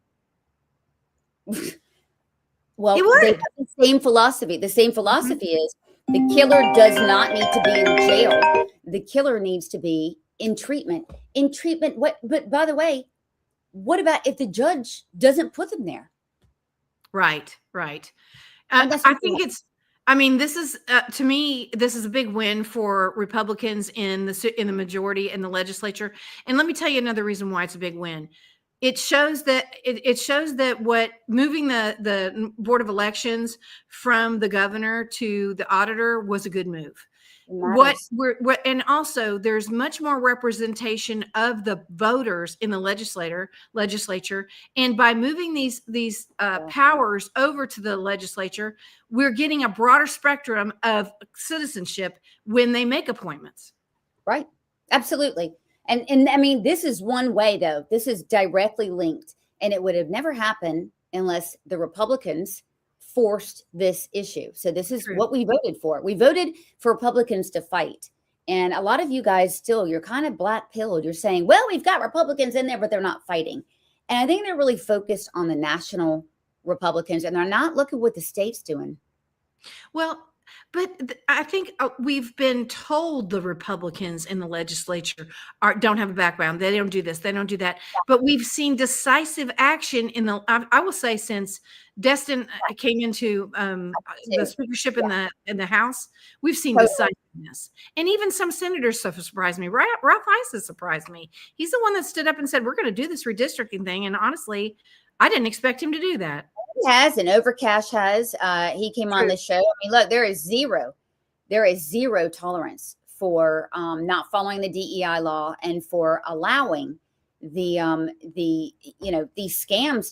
Well, He they would. have the same philosophy. The same philosophy is the killer does not need to be in jail. The killer needs to be in treatment. In treatment, what? But by the way, what about if the judge doesn't put them there? Right, right. And that's I something think it's. I mean, this is to me, this is a big win for Republicans in the majority in the legislature. And let me tell you another reason why it's a big win. It shows that it shows that what moving the Board of Elections from the governor to the auditor was a good move. What matters. we're and also there's much more representation of the voters in the legislature, and by moving these powers over to the legislature, we're getting a broader spectrum of citizenship when they make appointments. Right. Absolutely. And I mean, this is one way, though. This is directly linked, and it would have never happened unless the Republicans forced this issue. So this is True. what we voted for. We voted for Republicans to fight. And a lot of you guys still, you're kind of black pilled. You're saying, well, we've got Republicans in there, but they're not fighting. And I think they're really focused on the national Republicans, and they're not looking what the state's doing. Well, but I think we've been told the Republicans in the legislature don't have a background. They don't do this. They don't do that. But we've seen decisive action in I will say, since Destin came into the speakership in the House, we've seen decisiveness. And even some senators have surprised me. Ralph Weiss has surprised me. He's the one that stood up and said, we're going to do this redistricting thing. And honestly, I didn't expect him to do that. He has, and Overcash has. He came on the show. I mean, look, there is zero tolerance for not following the DEI law and for allowing these scams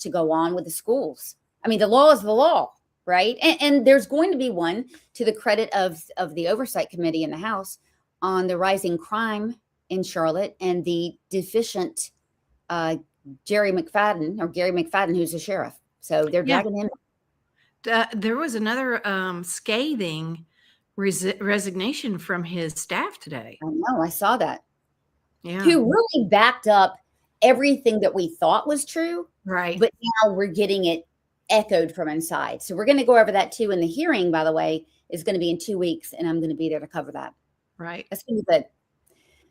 to go on with the schools. I mean, the law is the law, right? And there's going to be one, to the credit of the Oversight Committee in the House, on the rising crime in Charlotte and the deficient Gary McFadden, who's a sheriff. So they're dragging him. There was another scathing resignation from his staff today. I know, I saw that. Yeah. Who really backed up everything that we thought was true. Right. But now we're getting it echoed from inside. So we're going to go over that too. And the hearing, by the way, is going to be in 2 weeks, and I'm going to be there to cover that. Right. That's going to be good.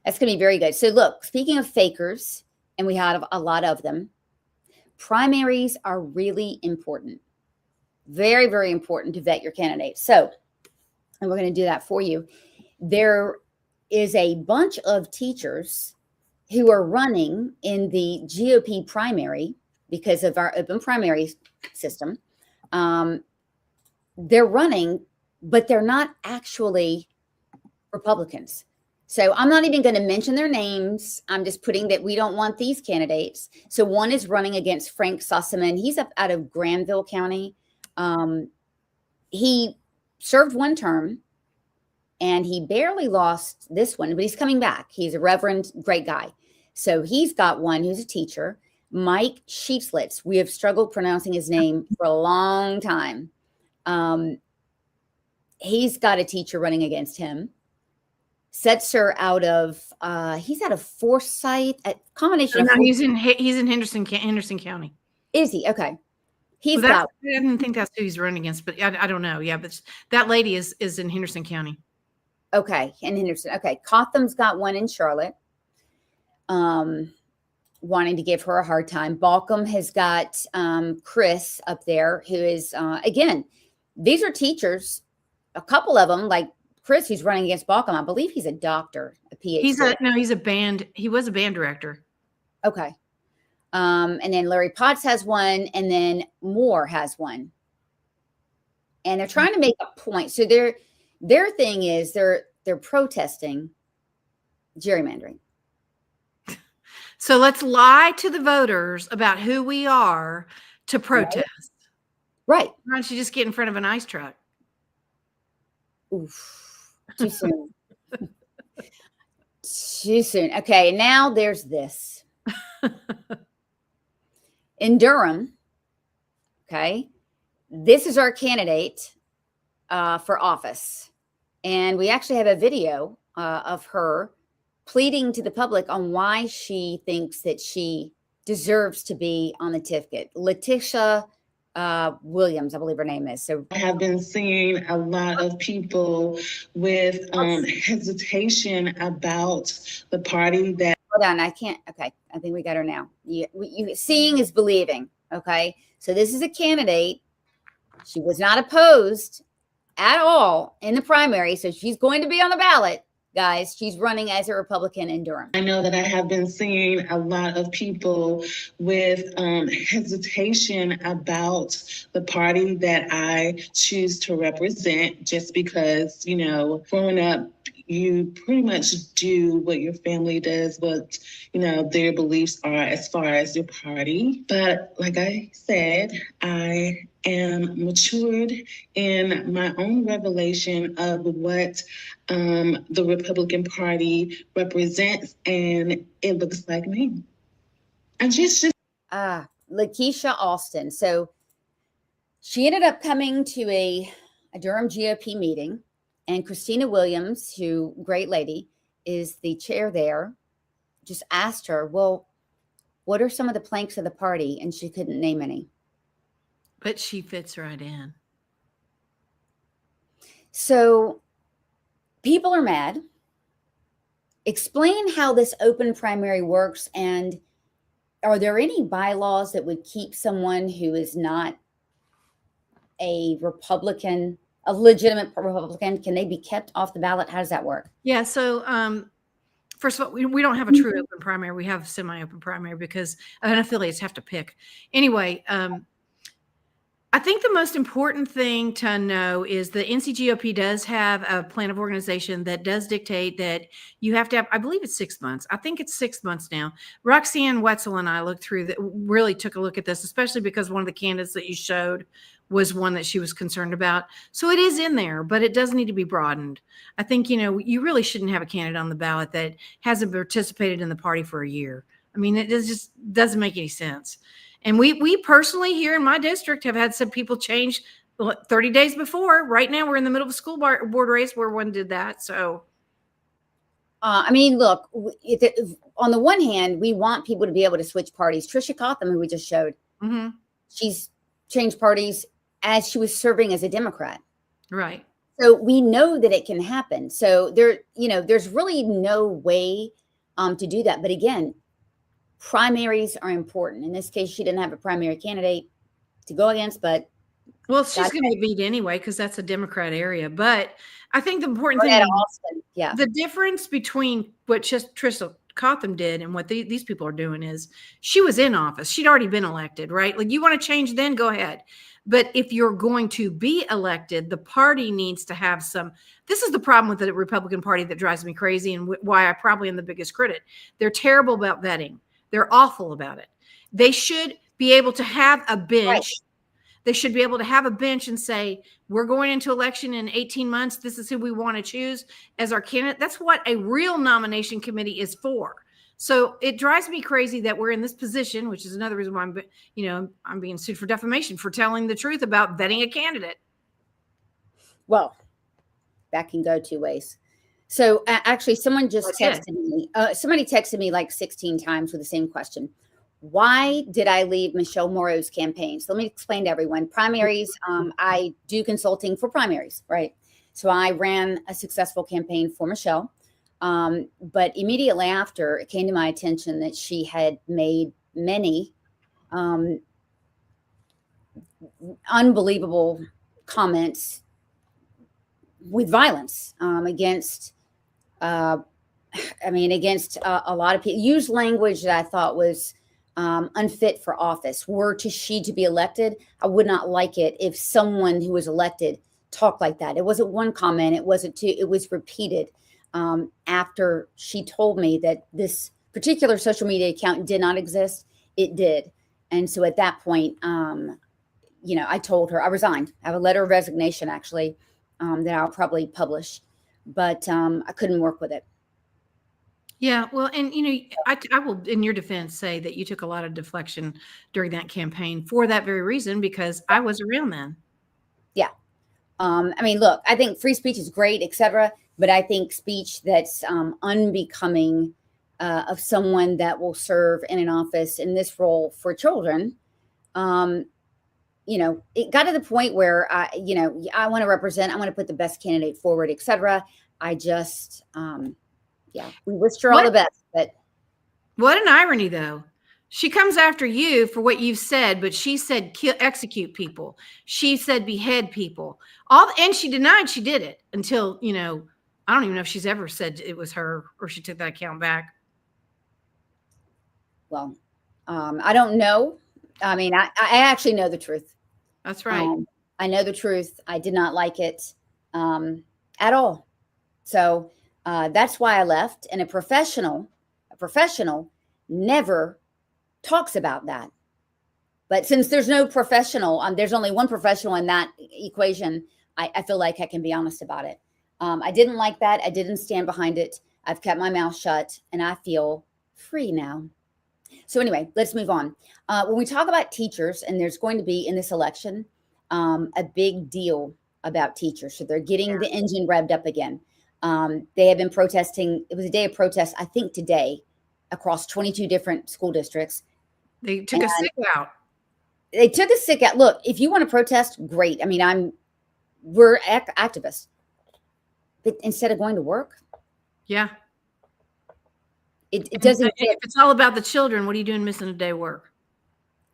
That's going to be very good. So look, speaking of fakers, and we have a lot of them, primaries are really important. Very, very important to vet your candidates. So, and we're going to do that for you. There is a bunch of teachers who are running in the GOP primary because of our open primary system. They're running, but they're not actually Republicans. So I'm not even going to mention their names. I'm just putting that we don't want these candidates. So one is running against Frank Sossaman. He's up out of Granville County. He served one term and he barely lost this one, but he's coming back. He's a reverend, great guy. So he's got one who's a teacher, Mike Sheetslitz. We have struggled pronouncing his name for a long time. He's got a teacher running against him. Setzer he's out of Forsyth, a combination of. He's in Henderson County. Is he? Okay. I didn't think that's who he's running against, but I don't know. Yeah, but that lady is in Henderson County. Okay, in Henderson. Okay, Cotham's got one in Charlotte, wanting to give her a hard time. Balcom has got Chris up there, who is again. These are teachers. A couple of them, like Chris, who's running against Balcom. I believe he's a doctor, a PhD. He was a band director. Okay. And then Larry Potts has one, and then Moore has one. And they're trying to make a point. So their thing is they're protesting gerrymandering. So let's lie to the voters about who we are to protest. Right. Why don't you just get in front of an ice truck? Oof. Too soon. Too soon. Okay, now there's this. In Durham, okay, this is our candidate for office. And we actually have a video of her pleading to the public on why she thinks that she deserves to be on the ticket. Letitia Williams, I believe her name is. So I have been seeing a lot of people with hesitation about the party that. Hold on, I can't. Okay, I think we got her now. Seeing is believing. Okay, so this is a candidate. She was not opposed at all in the primary, so she's going to be on the ballot, guys. She's running as a Republican in Durham. I know that I have been seeing a lot of people with hesitation about the party that I choose to represent, just because, you know, growing up, you pretty much do what your family does, what, you know, their beliefs are as far as your party. But like I said, I am matured in my own revelation of what the Republican Party represents, and it looks like me. And Lakeisha Austin. So she ended up coming to a Durham GOP meeting, and Christina Williams, who, great lady, is the chair there, just asked her, well, what are some of the planks of the party? And she couldn't name any. But she fits right in. So people are mad. Explain how this open primary works, and are there any bylaws that would keep someone who is not a Republican, a legitimate Republican, can they be kept off the ballot? How does that work? Yeah, so first of all, we don't have a true open primary. We have semi-open primary because unaffiliates have to pick. Anyway, I think the most important thing to know is the NCGOP does have a plan of organization that does dictate that you have to have, I believe it's 6 months. I think it's 6 months now. Roxanne Wetzel and I looked through that, really took a look at this, especially because one of the candidates that you showed was one that she was concerned about. So it is in there, but it does need to be broadened. I think, you know, you really shouldn't have a candidate on the ballot that hasn't participated in the party for a year. I mean, it just doesn't make any sense. And we personally here in my district have had some people change 30 days before. Right now, we're in the middle of a school board race where one did that. So, I mean, look, on the one hand, we want people to be able to switch parties. Trisha Cotham, who we just showed, she's changed parties as she was serving as a Democrat. Right. So we know that it can happen. So there, you know, there's really no way to do that. But again, primaries are important. In this case, she didn't have a primary candidate to go against, but well, she's going to get beat anyway because that's a Democrat area. But I think the important thing, the difference between what Trisha Cotham did and what these people are doing is she was in office. She'd already been elected, right? Like, you want to change, then go ahead. But if you're going to be elected, the party needs to have some. This is the problem with the Republican Party that drives me crazy, and why I probably am the biggest critic. They're terrible about vetting. They're awful about it. They should be able to have a bench. Right. They should be able to have a bench and say, we're going into election in 18 months. This is who we want to choose as our candidate. That's what a real nomination committee is for. So it drives me crazy that we're in this position, which is another reason why I'm being sued for defamation for telling the truth about vetting a candidate. Well, that can go two ways. So actually, someone just texted me. Somebody texted me like 16 times with the same question. Why did I leave Michelle Morrow's campaign? So let me explain to everyone. Primaries, I do consulting for primaries, right? So I ran a successful campaign for Michelle. But immediately after, it came to my attention that she had made many unbelievable comments with violence against a lot of people. Used language that I thought was unfit for office. Were she to be elected, I would not like it if someone who was elected talked like that. It wasn't one comment. It wasn't two. It was repeated. After she told me that this particular social media account did not exist, it did. And so at that point, I told her I resigned. I have a letter of resignation, actually, that I'll probably publish, but I couldn't work with it. Yeah, well, and I will, in your defense, say that you took a lot of deflection during that campaign for that very reason, because I was around then. Yeah. Look, I think free speech is great, etc. But I think speech that's unbecoming of someone that will serve in an office in this role for children, it got to the point where I want to represent, I want to put the best candidate forward, etc. I just, we wish her all the best. But what an irony, though. She comes after you for what you've said, but she said execute people. She said behead people. And she denied she did it until, I don't even know if she's ever said it was her or she took that account back. Well, I don't know. I mean, I actually know the truth. That's right. I know the truth. I did not like it at all. So that's why I left. And a professional never talks about that. But since there's no professional, there's only one professional in that equation, I feel like I can be honest about it. I didn't like that. I didn't stand behind it. I've kept my mouth shut and I feel free now. So anyway, let's move on. When we talk about teachers, and there's going to be in this election a big deal about teachers. So they're getting the engine revved up again. They have been protesting. It was a day of protest, I think today, across 22 different school districts. They took a sick out. They took a sick out. Look, if you want to protest, great. I mean, we're activists. But instead of going to work. Yeah. It doesn't. If it's all about the children, what are you doing missing a day of work?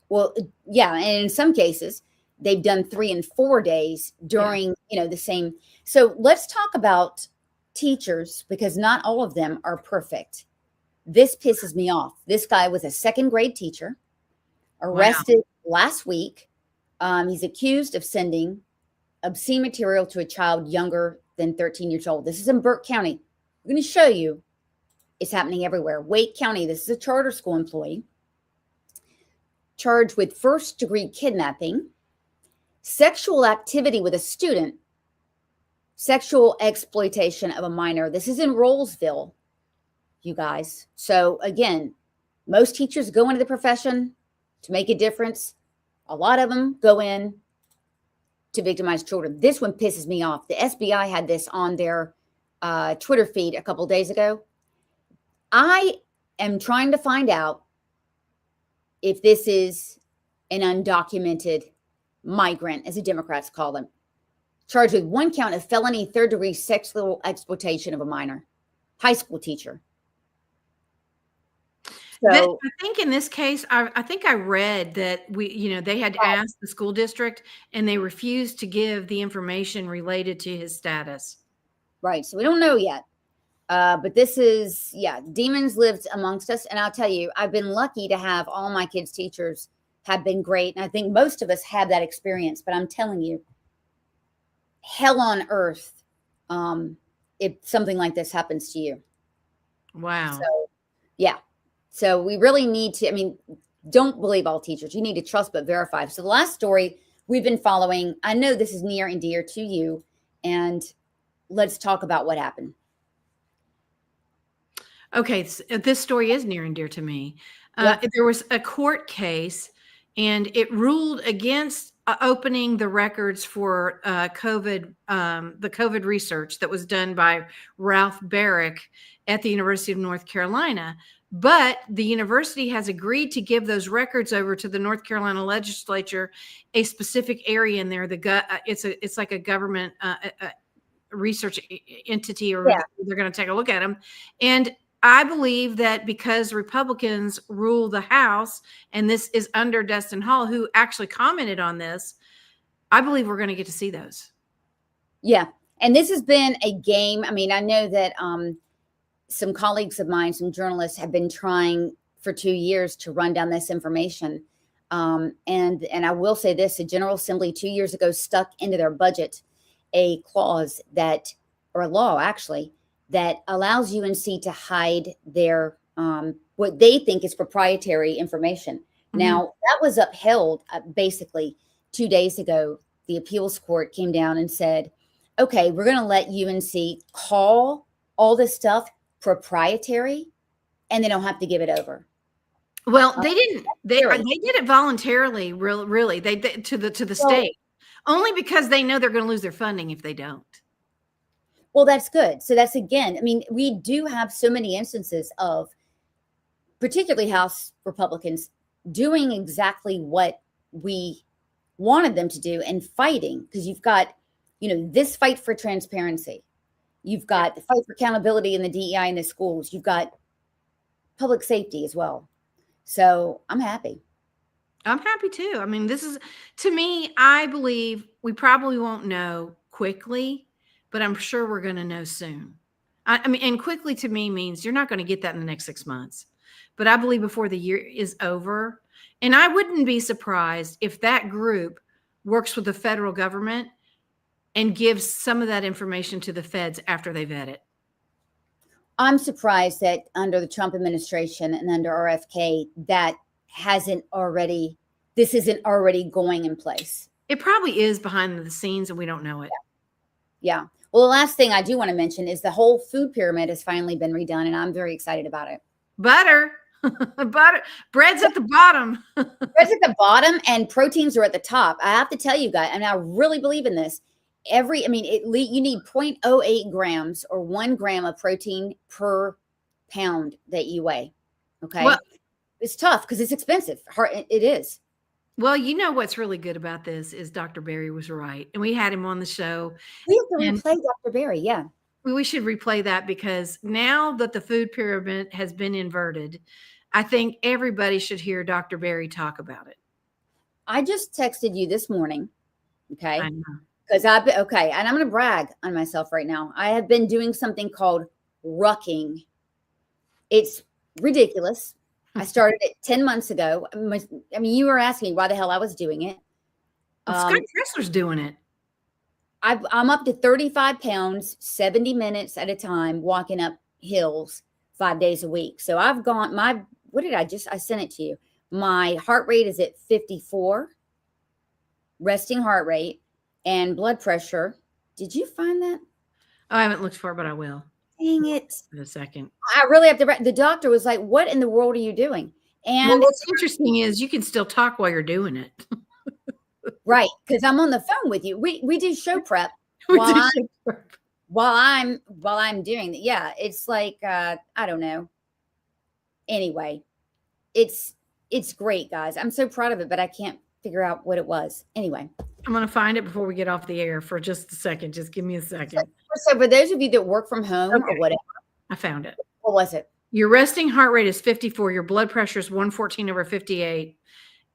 Well, yeah. And in some cases, they've done 3 and 4 days during, the same. So let's talk about teachers, because not all of them are perfect. This pisses me off. This guy was a 2nd grade teacher, arrested last week. He's accused of sending obscene material to a child younger than 13 years old. This is in Burke County. I'm going to show you. It's happening everywhere. Wake County, this is a charter school employee charged with 1st-degree kidnapping, sexual activity with a student, sexual exploitation of a minor. This is in Rollsville, you guys. So again, most teachers go into the profession to make a difference. A lot of them go in to victimize children. This one pisses me off. The SBI had this on their Twitter feed a couple days ago. I am trying to find out if this is an undocumented migrant, as the Democrats call them, charged with 1 count of felony 3rd-degree sexual exploitation of a minor, high school teacher. So I think in this case, I think I read that they had asked the school district and they refused to give the information related to his status. Right. So we don't know yet. But this is, demons lived amongst us. And I'll tell you, I've been lucky to have all my kids' teachers have been great. And I think most of us have that experience. But I'm telling you, hell on earth if something like this happens to you. Wow. So, yeah. So we really need to, don't believe all teachers. You need to trust but verify. So the last story we've been following, I know this is near and dear to you. And let's talk about what happened. Okay, this story is near and dear to me. There was a court case, and it ruled against opening the records for COVID, the COVID research that was done by Ralph Barrick at the University of North Carolina. But the university has agreed to give those records over to the North Carolina legislature, a specific area in there. It's like a government research entity, or they're going to take a look at them. And I believe that because Republicans rule the House, and this is under Destin Hall, who actually commented on this, I believe we're going to get to see those. Yeah. And this has been a game. I know that some colleagues of mine, some journalists, have been trying for 2 years to run down this information. And I will say this, the General Assembly 2 years ago stuck into their budget a clause or a law actually, that allows UNC to hide their what they think is proprietary information. Mm-hmm. Now, that was upheld basically 2 days ago. The appeals court came down and said, okay, we're going to let UNC call all this stuff proprietary, and they don't have to give it over. Well, they didn't. They did it voluntarily. Really, they to the state, only because they know they're going to lose their funding if they don't. Well, that's good. So that's, again, we do have so many instances of particularly House Republicans doing exactly what we wanted them to do and fighting, because you've got, this fight for transparency. You've got the fight for accountability in the DEI in the schools. You've got public safety as well. So I'm happy. I'm happy too. I mean, this is, to me, I believe we probably won't know quickly, but I'm sure we're going to know soon. I mean, and quickly to me means you're not going to get that in the next 6 months, but I believe before the year is over. And I wouldn't be surprised if that group works with the federal government and gives some of that information to the feds after they vet it. I'm surprised that under the Trump administration and under RFK, this isn't already going in place. It probably is behind the scenes and we don't know it. Yeah. Well, the last thing I do want to mention is the whole food pyramid has finally been redone, and I'm very excited about it. Butter. Bread's at the bottom. Bread's at the bottom and proteins are at the top. I have to tell you guys, and I really believe in this. You need 0.08 grams or 1 gram of protein per pound that you weigh. Okay. Well, it's tough because it's expensive. It is. Well, what's really good about this is Dr. Berry was right. And we had him on the show. We have to replay Dr. Berry. Yeah. We should replay that, because now that the food pyramid has been inverted, I think everybody should hear Dr. Berry talk about it. I just texted you this morning. Okay. I know. Because and I'm going to brag on myself right now. I have been doing something called rucking. It's ridiculous. I started it 10 months ago. I mean, you were asking me why the hell I was doing it. Scott Dressler's doing it. I'm up to 35 pounds, 70 minutes at a time, walking up hills 5 days a week. So I've gone, I sent it to you. My heart rate is at 54, resting heart rate, and blood pressure. Did you find that? Oh, I haven't looked for it, but I will. Dang it. In a second. I really have to. The doctor was like, what in the world are you doing? And what's interesting is you can still talk while you're doing it. Right. Because I'm on the phone with you. We do show prep while I'm doing it. Yeah. It's like, I don't know. Anyway, it's great, guys. I'm so proud of it, but I can't figure out what it was. Anyway. I'm going to find it before we get off the air for just a second. Just give me a second. So for those of you that work from home or whatever. I found it. What was it? Your resting heart rate is 54. Your blood pressure is 114/58.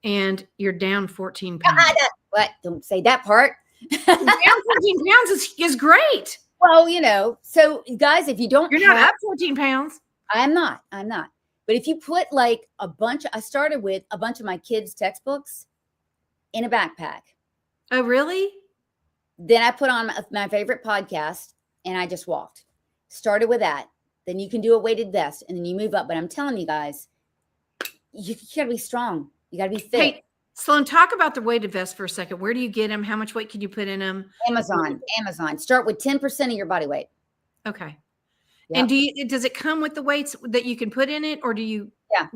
And you're down 14 pounds. What? Don't say that part. Down 14 pounds is great. Well, so guys, if you don't, you're not up 14 pounds. I'm not. But if you put like I started with a bunch of my kids' textbooks in a backpack. Oh, really? Then I put on my favorite podcast and I just walked. Started with that. Then you can do a weighted vest and then you move up. But I'm telling you guys, you got to be strong. You got to be fit. Hey, Sloan, talk about the weighted vest for a second. Where do you get them? How much weight can you put in them? Amazon. Start with 10% of your body weight. Okay. Yep. And does it come with the weights that you can put in it, or do you? Yeah.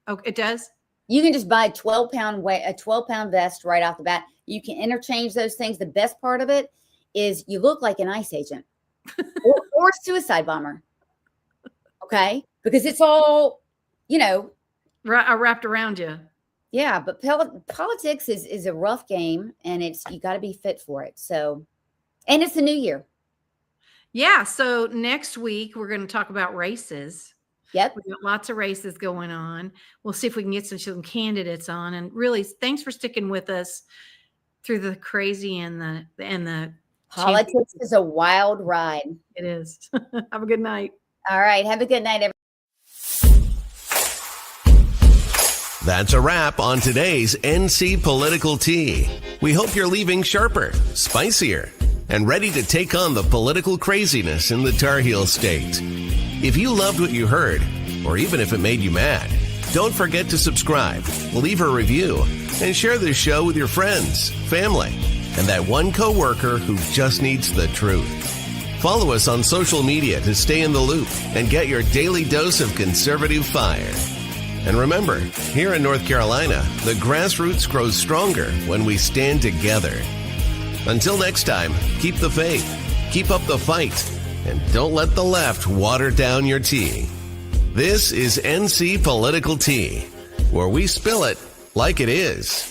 Oh, it does. You can just buy a 12-pound vest right off the bat. You can interchange those things. The best part of it is you look like an ICE agent or a suicide bomber. Okay, because it's all, wrapped around you. Yeah, but politics is a rough game, and you got to be fit for it. So, and it's the new year. Yeah. So next week we're going to talk about races. Yep. We've got lots of races going on. We'll see if we can get some candidates on. And really, thanks for sticking with us through the crazy and the politics is a wild ride. It is. Have a good night. All right. Have a good night, everyone. That's a wrap on today's NC Political Tea. We hope you're leaving sharper, spicier, and ready to take on the political craziness in the Tar Heel State. If you loved what you heard, or even if it made you mad, don't forget to subscribe, leave a review, and share this show with your friends, family, and that one coworker who just needs the truth. Follow us on social media to stay in the loop and get your daily dose of conservative fire. And remember, here in North Carolina, the grassroots grows stronger when we stand together. Until next time, keep the faith, keep up the fight, and don't let the left water down your tea. This is NC Political Tea, where we spill it like it is.